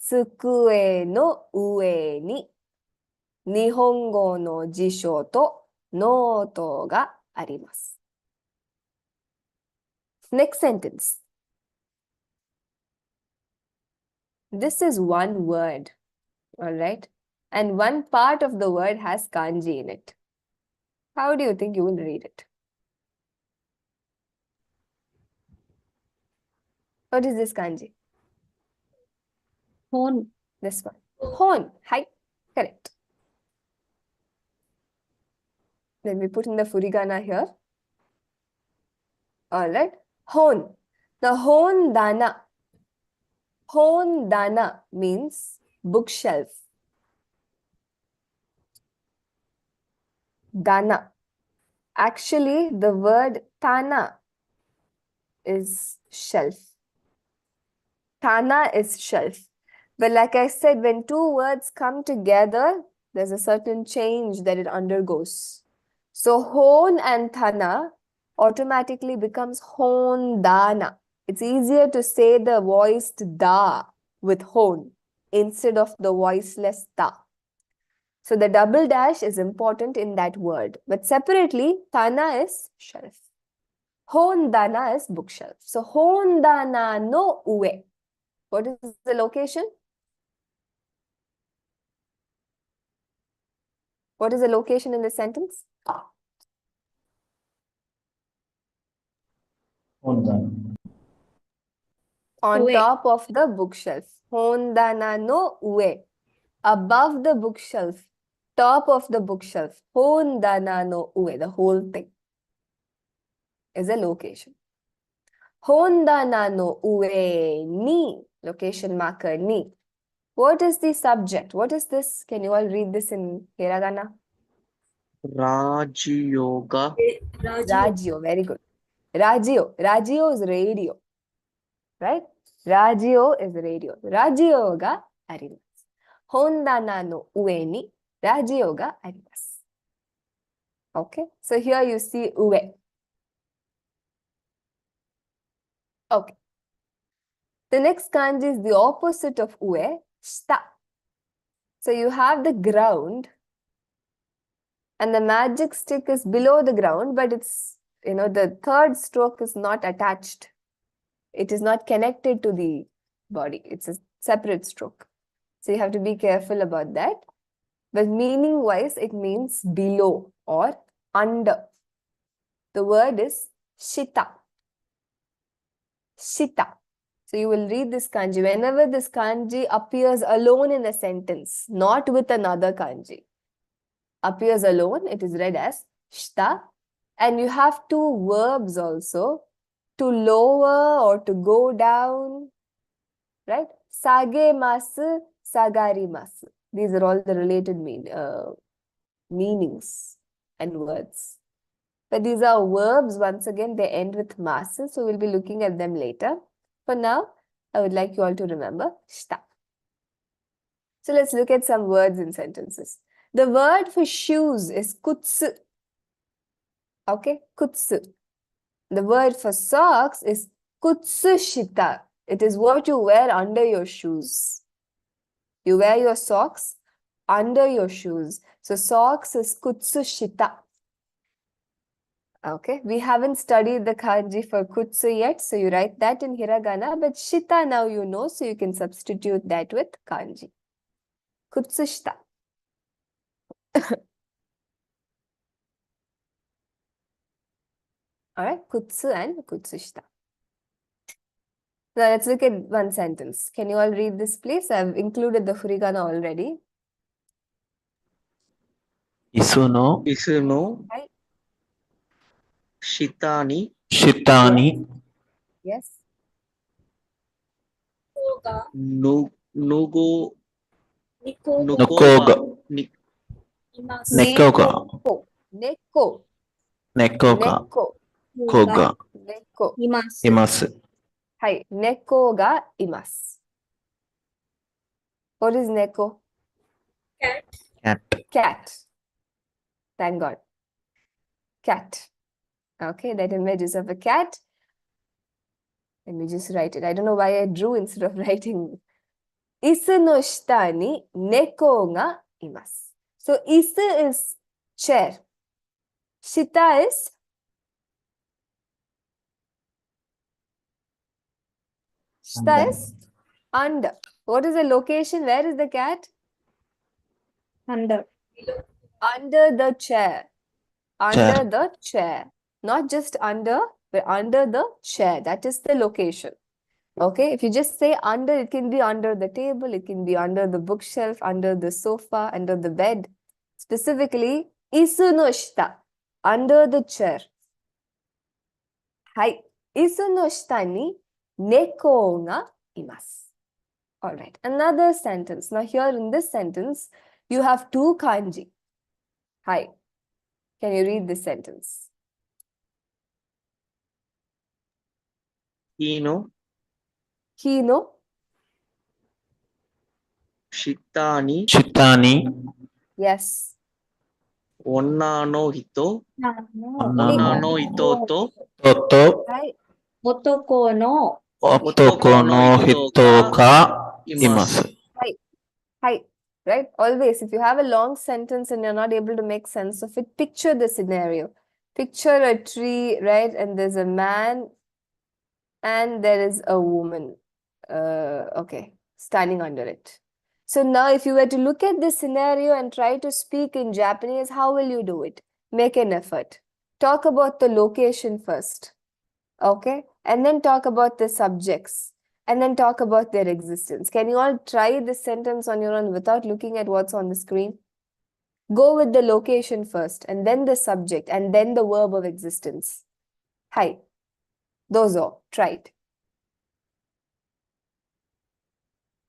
Tsukue no ue ni. Nihongo no jisho to noto ga arimasu. Next sentence. This is one word, all right? And one part of the word has kanji in it. How do you think you will read it? What is this kanji? Hon. This one. Hon. Hi. Correct. Let me put in the furigana here. All right. Hon. The hon dana. Hon dana means bookshelf. Dana. Actually, the word tana is shelf. Tana is shelf. But like I said, when two words come together, there's a certain change that it undergoes. So hon and thana automatically becomes hon dana. It's easier to say the voiced da with hon instead of the voiceless ta. So the double dash is important in that word. But separately, thana is shelf. Hon dana is bookshelf. So hon dana no ue. What is the location? What is the location in the sentence? On Ue. top of the bookshelf. Hondana no ue. Above the bookshelf. Top of the bookshelf. Hondana no ue. The whole thing is a location. Hondana no ue ni. Location marker ni. What is the subject? What is this? Can you all read this in hiragana? Raj Yoga. Rajio. Very good. Rajio. Rajio is radio. Right? Rajio is radio. Rajio ga arimasu. Hondana no ue ni rajio ga arimasu. Okay. So here you see ue. Okay. The next kanji is the opposite of ue, shita. So you have the ground and the magic stick is below the ground, but it's, the third stroke is not attached. It is not connected to the body. It's a separate stroke. So you have to be careful about that. But meaning wise, it means below or under. The word is shita. Shita. So you will read this kanji. Whenever this kanji appears alone in a sentence, not with another kanji, appears alone, it is read as shita. And you have two verbs also, to lower or to go down, right? Sage masu, sagari masu. These are all the related meanings and words. But these are verbs, once again, they end with masu, so we'll be looking at them later. For now, I would like you all to remember shita. So let's look at some words in sentences. The word for shoes is kutsu. Okay, kutsu. The word for socks is kutsushita. It is what you wear under your shoes. You wear your socks under your shoes. So socks is kutsushita. Okay, we haven't studied the kanji for kutsu yet, so you write that in hiragana, but shita now you know, so you can substitute that with kanji. Kutsushita. All right, kutsu and kutsushita. Now let's look at one sentence. Can you all read this, please? I've included the furigana already. Isuno Isuno. Right. Shitani. Shitani Yes. Nugo. Nukoga Nekoga Neko. Nekoga Neko. Koga Neko. Imasu. Hai. Neko ga imasu. What is neko? Cat. Cat. Thank God. Cat. Okay, that image is of a cat. Let me just write it. I don't know why I drew instead of writing. Isu no shita ni neko ga imasu. So, isu is chair. Shita is under. What is the location? Where is the cat? Under. Under the chair. Under the chair. Not just under, but under the chair. That is the location. Okay, if you just say under, it can be under the table, it can be under the bookshelf, under the sofa, under the bed. Specifically, isu no shita. under the chair. Hai. Isu no shita ni neko ga imasu. All right. Another sentence. Now here in this sentence, you have two kanji. Hai. Can you read this sentence? Hino, Hino. Shitani, Chitani, Yes. Onna no hito, Onna Onna no no hito to, Toto, Hai. Otoko no Otoko no hito ka imasu. Hi, right? Always, if you have a long sentence and you're not able to make sense of it, picture the scenario. Picture a tree, right? And there's a man and there is a woman, standing under it. So now if you were to look at this scenario and try to speak in Japanese, how will you do it? Make an effort. Talk about the location first, okay? And then talk about the subjects. And then talk about their existence. Can you all try this sentence on your own without looking at what's on the screen? Go with the location first, and then the subject, and then the verb of existence. Hi. Dozo. Try it.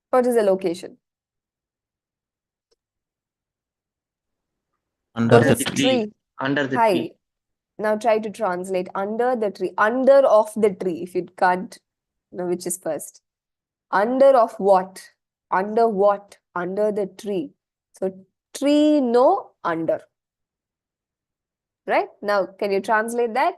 What is the location? Under What the is tree. tree? under the Hi. tree. Now try to translate under the tree. Under of the tree, if you can't know which is first. Under of what? Under what? Under the tree. So tree no under. Right? Now can you translate that?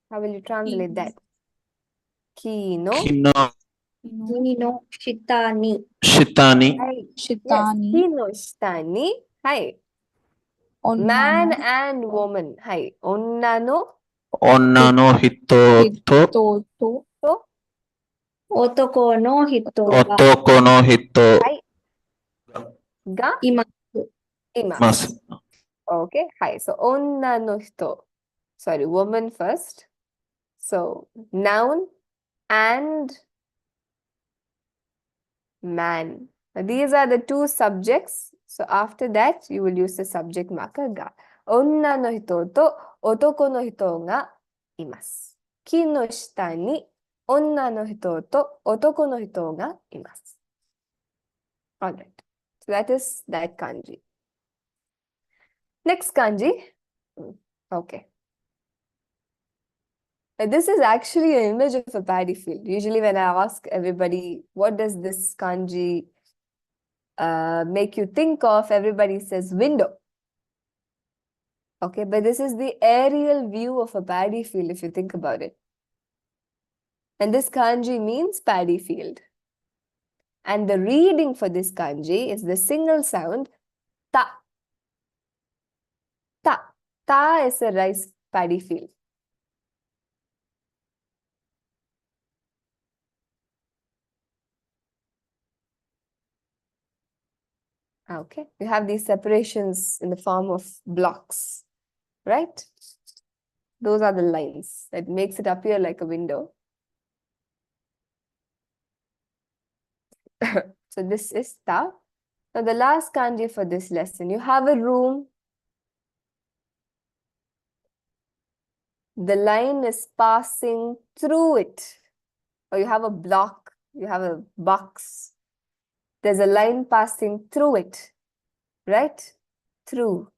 How will you translate that? Ki no. Kino Ni no shita ni Shitani, Hi. Yes. Shitani, Ki no shita ni. Hi. Man Onna and woman. Hi. Onna no. Onna no hito to, Toto, So. Otoko no hito ga Otoko no hito Hi. Ga. imasu. Imasu. masu. Okay. Hi. So onna no hito. Sorry. Woman first. So noun and man. Now, these are the two subjects. So after that, you will use the subject marker ga. Onna no hito to otoko no hito ga imasu. Ki no shita ni onna no hito to otoko no hito ga imasu. All right. So that is that kanji. Next kanji. Okay. This is actually an image of a paddy field. Usually when I ask everybody, what does this kanji make you think of? Everybody says window. Okay, but this is the aerial view of a paddy field if you think about it. And this kanji means paddy field. And the reading for this kanji is the single sound ta. Ta. Ta is a rice paddy field. Okay, you have these separations in the form of blocks, right? Those are the lines that makes it appear like a window. So this is ta. Now the last kanji for this lesson, you have a room. The line is passing through it. Or you have a block, you have a box. There's a line passing through it, right? Through.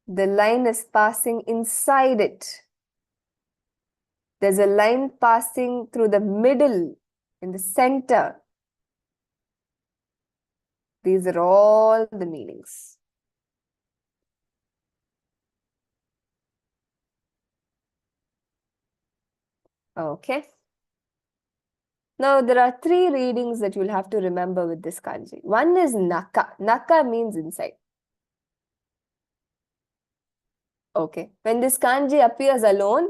The line is passing inside it. There's a line passing through the middle, in the center. These are all the meanings. Okay. Now, there are three readings that you'll have to remember with this kanji. One is naka. Naka means inside. Okay. When this kanji appears alone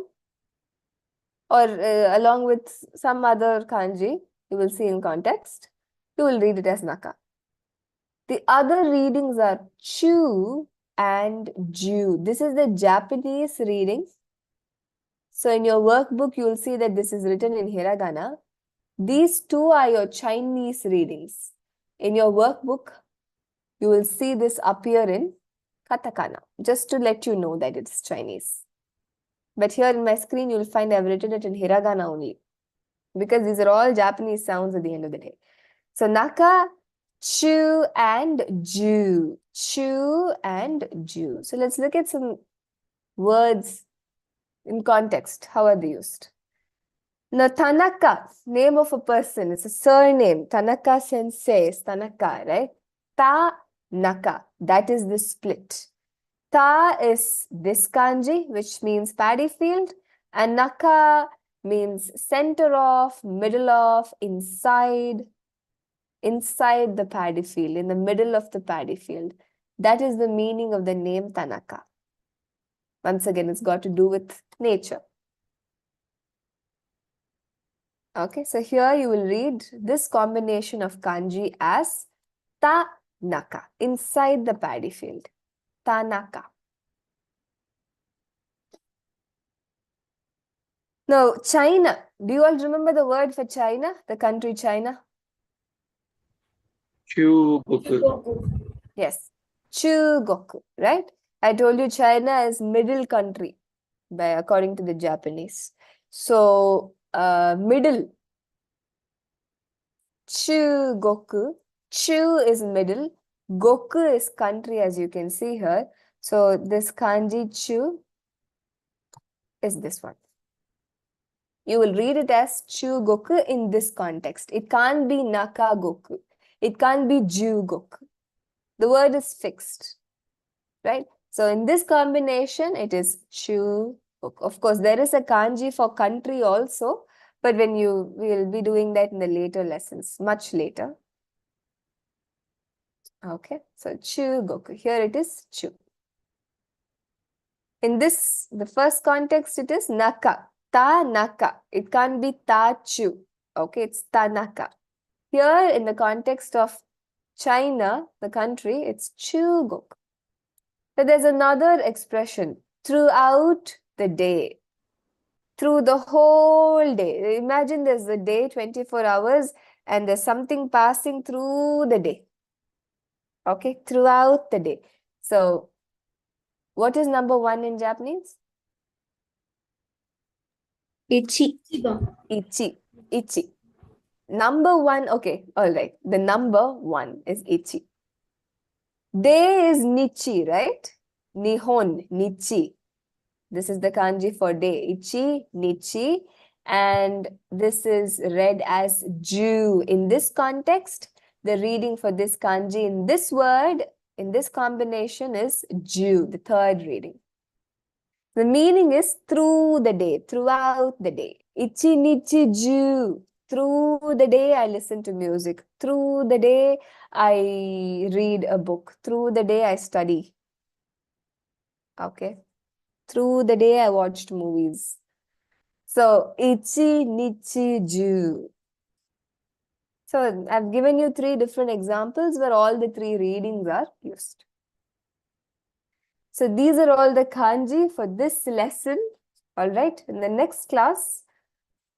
or along with some other kanji, you will see in context, you will read it as naka. The other readings are chu and ju. This is the Japanese reading. So in your workbook, you will see that this is written in hiragana. These two are your Chinese readings. In your workbook, you will see this appear in katakana, just to let you know that it's Chinese. But here in my screen, you'll find I've written it in hiragana only, because these are all Japanese sounds at the end of the day. So naka, chu, and ju. Chu and ju. So let's look at some words in context. How are they used? Now, Tanaka, name of a person, it's a surname. Tanaka sensei is Tanaka, right? Ta-naka, that is the split. Ta is this kanji, which means paddy field, and naka means center of, middle of, inside the paddy field, in the middle of the paddy field. That is the meaning of the name Tanaka. Once again, it's got to do with nature. Okay, so here you will read this combination of kanji as ta-naka, inside the paddy field. Tanaka. Now, China. Do you all remember the word for China, the country China? Chugoku. Yes, Chugoku, right? I told you China is middle country, according to the Japanese. So, middle. Chugoku. Chu is middle. Goku is country, as you can see here. So, this kanji chu is this one. You will read it as Chugoku in this context. It can't be Nakagoku. It can't be Jugoku. The word is fixed, right? So in this combination, it is Chugoku. Of course, there is a kanji for country also, but we will be doing that in the later lessons, much later. Okay, so Chugoku. Here it is Chu. In this, the first context, it is Naka. Ta-naka. It can't be ta-chu. Okay, it's ta-naka. Here, in the context of China, the country, it's Chugoku. But there's another expression, throughout the day. Through the whole day. Imagine there's a day, 24 hours, and there's something passing through the day. Okay, throughout the day. So, what is number 1 in Japanese? Ichi. Ichi. Ichi. Number 1, okay, all right. The number 1 is ichi. Day is nichi, right? Nihon, nichi. This is the kanji for day. Ichi, nichi. And this is read as ju. In this context, the reading for this kanji in this word, in this combination is ju, the third reading. The meaning is through the day, throughout the day. Ichi, nichi, ju. Through the day, I listen to music. Through the day, I read a book. Through the day, I study. Okay. Through the day, I watched movies. So, ichi, nichi, ju. So, I've given you 3 different examples where all the 3 readings are used. So, these are all the kanji for this lesson. All right. In the next class,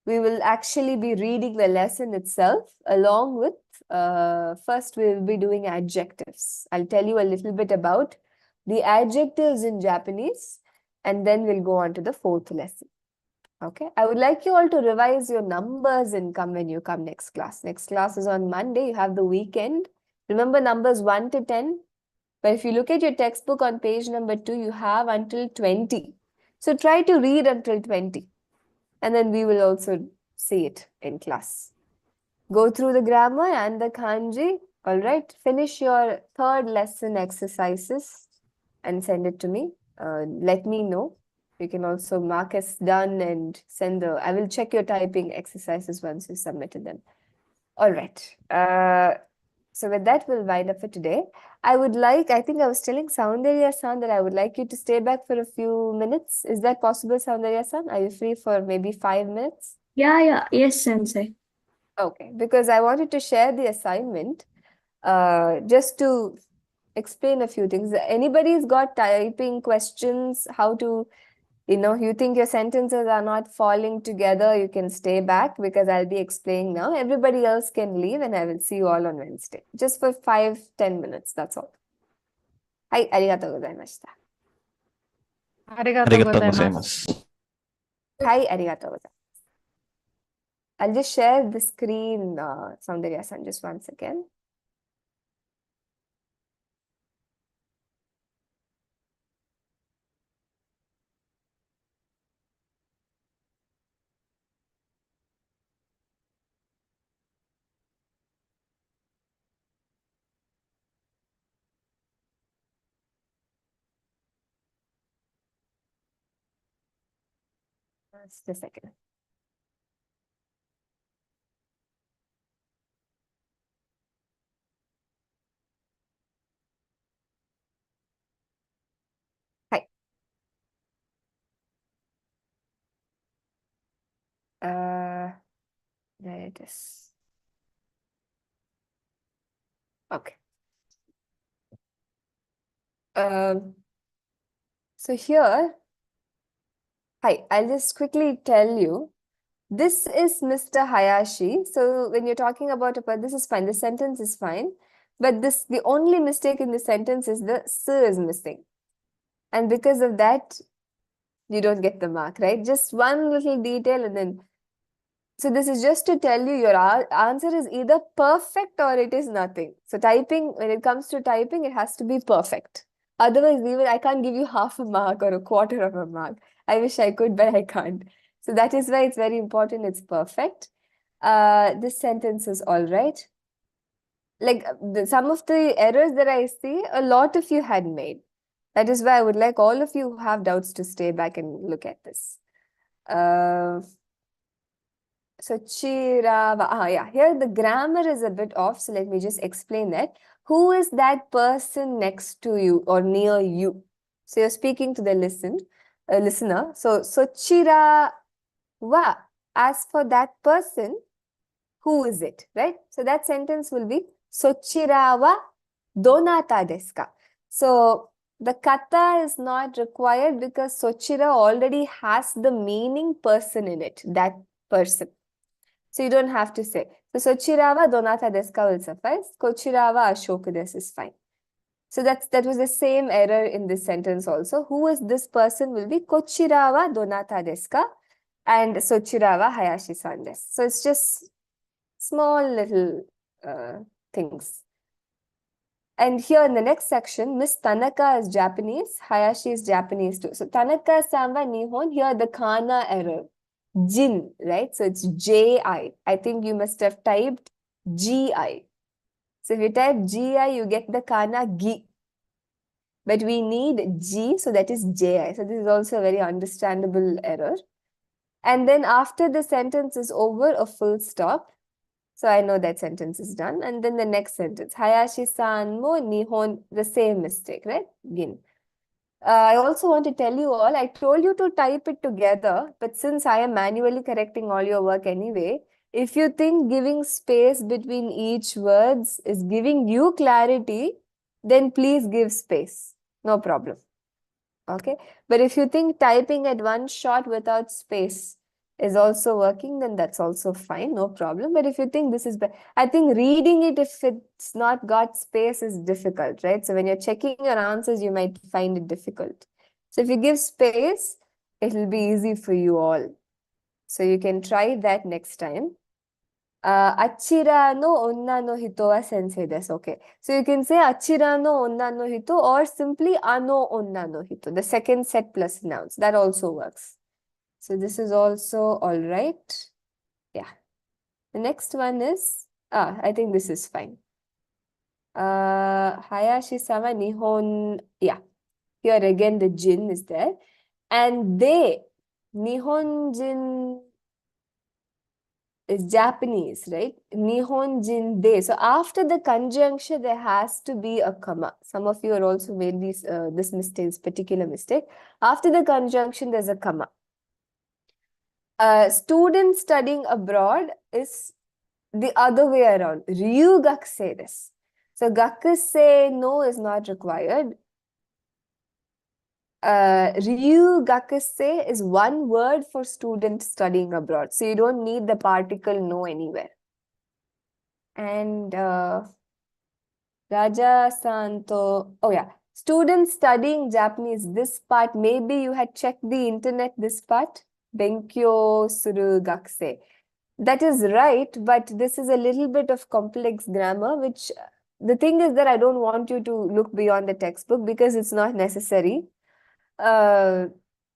we will actually be reading the lesson itself along with, first we will be doing adjectives. I'll tell you a little bit about the adjectives in Japanese, and then we'll go on to the 4th lesson. Okay, I would like you all to revise your numbers and come when you come next class. Next class is on Monday. You have the weekend. Remember numbers 1 to 10. But if you look at your textbook on page number 2, you have until 20. So try to read until 20. And then we will also see it in class. Go through the grammar and the kanji. All right. Finish your 3rd lesson exercises and send it to me. Let me know. You can also mark as done and send I will check your typing exercises once you submitted them. All right. So with that, we'll wind up for today. I think I was telling Soundarya-san that I would like you to stay back for a few minutes. Is that possible, Soundarya-san? Are you free for maybe 5 minutes? Yeah. Yes, Sensei. Okay, because I wanted to share the assignment just to explain a few things. Anybody's got typing questions, how to You think your sentences are not falling together, you can stay back because I'll be explaining now. Everybody else can leave and I will see you all on Wednesday. Just for 5-10 minutes, that's all. Hai, arigatou gozaimashita. Arigatou Arigatou gozaimasu. gozaimasu. Hi, arigatou gozaimasu. I'll just share the screen, Soundarya-san, just one second. Just a second. Hi. There it is. Okay. So here, hi, I'll just quickly tell you. This is Mr. Hayashi. So when you're talking about this is fine. The sentence is fine. But the only mistake in the sentence is the "s" is missing. And because of that, you don't get the mark, right? Just one little detail and then. So this is just to tell you your answer is either perfect or it is nothing. So typing, when it comes to typing, it has to be perfect. Otherwise, even I can't give you half a mark or a quarter of a mark. I wish I could, but I can't. So that is why it's very important it's perfect. This sentence is all right. Like some of the errors that I see, a lot of you had made. That is why I would like all of you who have doubts to stay back and look at this. So Chirava, yeah, here the grammar is a bit off. So let me just explain that. Who is that person next to you or near you? So you're speaking to the listener. So Chirava, as for that person, who is it, right? So that sentence will be Sochirawa donata desu ka? So the kata is not required because Sochira already has the meaning person in it, that person. So you don't have to say. So Sochirawa donata desu ka will suffice. Kochirawa ashoku desu is fine. So that was the same error in this sentence also. Who is this person will be Kochirawa donata desu ka? And Sochirawa Hayashi-san desu. So it's just small little things. And here in the next section, Miss Tanaka is Japanese, Hayashi is Japanese too. So Tanaka-san wa Nihon, here the kana error. Jin, right? So it's J-I. I think you must have typed G-I. So if you type G-I, you get the kana gi. But we need G, so that is J-I. So this is also a very understandable error. And then after the sentence is over, a full stop. So I know that sentence is done. And then the next sentence, Hayashi-san mo Nihon, the same mistake, right? Gin. I also want to tell you all, I told you to type it together, but since I am manually correcting all your work anyway, if you think giving space between each words is giving you clarity, then please give space. No problem. Okay. But if you think typing at one shot without space is also working, then that's also fine, no problem. But if you think this is better, I think reading it, if it's not got space, is difficult, right? So when you're checking your answers, you might find it difficult. So if you give space, it'll be easy for you all. So you can try that next time. Achira no onna no hito wa sensei desu. Okay. So you can say achira no onna no hito or simply ano onna no hito. The second set plus nouns. That also works. So this is also all right. Yeah. The next one is, I think this is fine. Hayashi-sama Nihon, yeah. Here again the jin is there. And they, Nihonjin is Japanese, right? Nihonjin they. So after the conjunction, there has to be a comma. Some of you are also made this mistake, this particular mistake. After the conjunction, there's a comma. Student studying abroad is the other way around. Ryugakusei desu. So gakusei no is not required. Ryugakuse is one word for student studying abroad. So you don't need the particle no anywhere. And Raja Santo, oh yeah, students studying Japanese, this part, maybe you had checked the internet, this part, Benkyo suru gakuse. That is right, but this is a little bit of complex grammar, which the thing is that I don't want you to look beyond the textbook because it's not necessary.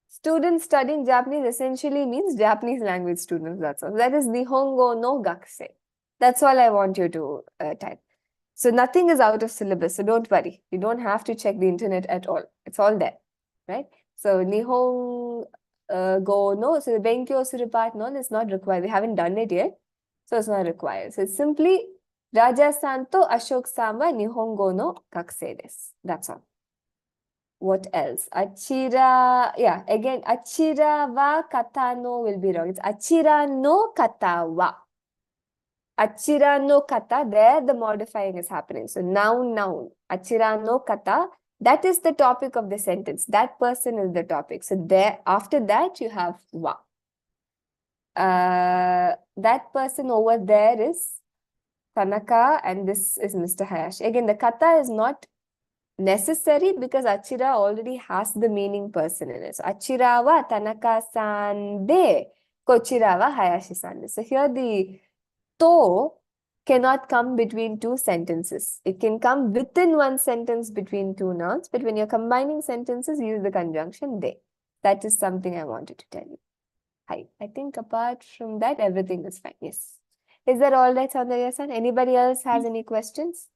Students studying Japanese essentially means Japanese language students, that's all. That is Nihongo no gakuse. That's all I want you to type. So nothing is out of syllabus, so don't worry. You don't have to check the internet at all. It's all there, right? So Nihongo no, so the Benkyo suru part no is not required. We haven't done it yet, so it's not required. So it's simply Raja-san to Ashok-san wa Nihongo no gakuse desu. That's all. What else? Achira, yeah, again, Achira wa kata no will be wrong. It's Achira no kata wa. Achira no kata, there the modifying is happening. So noun. Achira no kata, that is the topic of the sentence. That person is the topic. So there, after that, you have wa. That person over there is Tanaka, and this is Mr. Hayashi. Again, the kata is not necessary because Achira already has the meaning person in it. So Achira wa Tanaka-san de, Kochira wa Hayashi-san de. So here the to cannot come between two sentences. It can come within one sentence between two nouns, but when you're combining sentences, use the conjunction de. That is something I wanted to tell you. Hi. I think apart from that, everything is fine. Yes. Is that all right, Soundarya-san? Anybody else has any questions?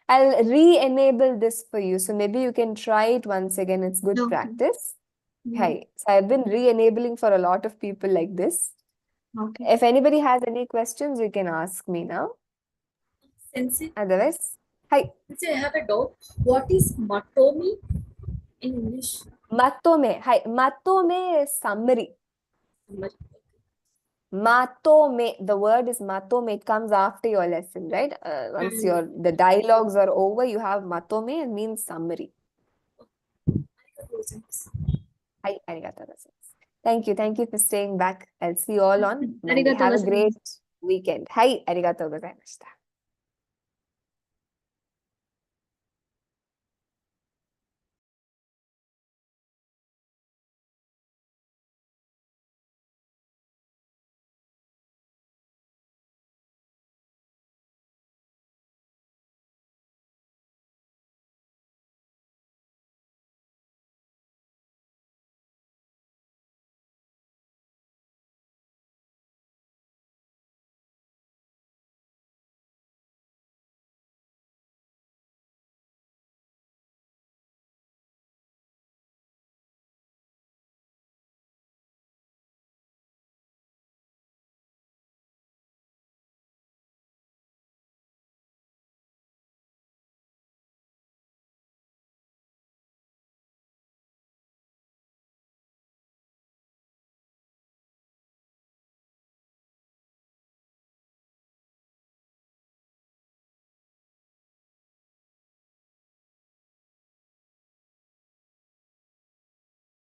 I'll re-enable this for you. So maybe you can try it once again. It's good Okay. practice. Mm, Hi. So I've been re-enabling for a lot of people like this. Okay. If anybody has any questions, you can ask me now. Sensei, Otherwise, hi. Sensei, I have a doubt. What is matomi in English? Matome. Hi. Matome is summary. Matome. The word is matome. It comes after your lesson, right? Once the dialogues are over, you have matome. It means summary. Hi. Arigatou gozaimasu. Thank you. Thank you for staying back. I'll see you all on Monday. Arigatou Have a gozaimasu. great weekend. Hi. Arigatou gozaimashita.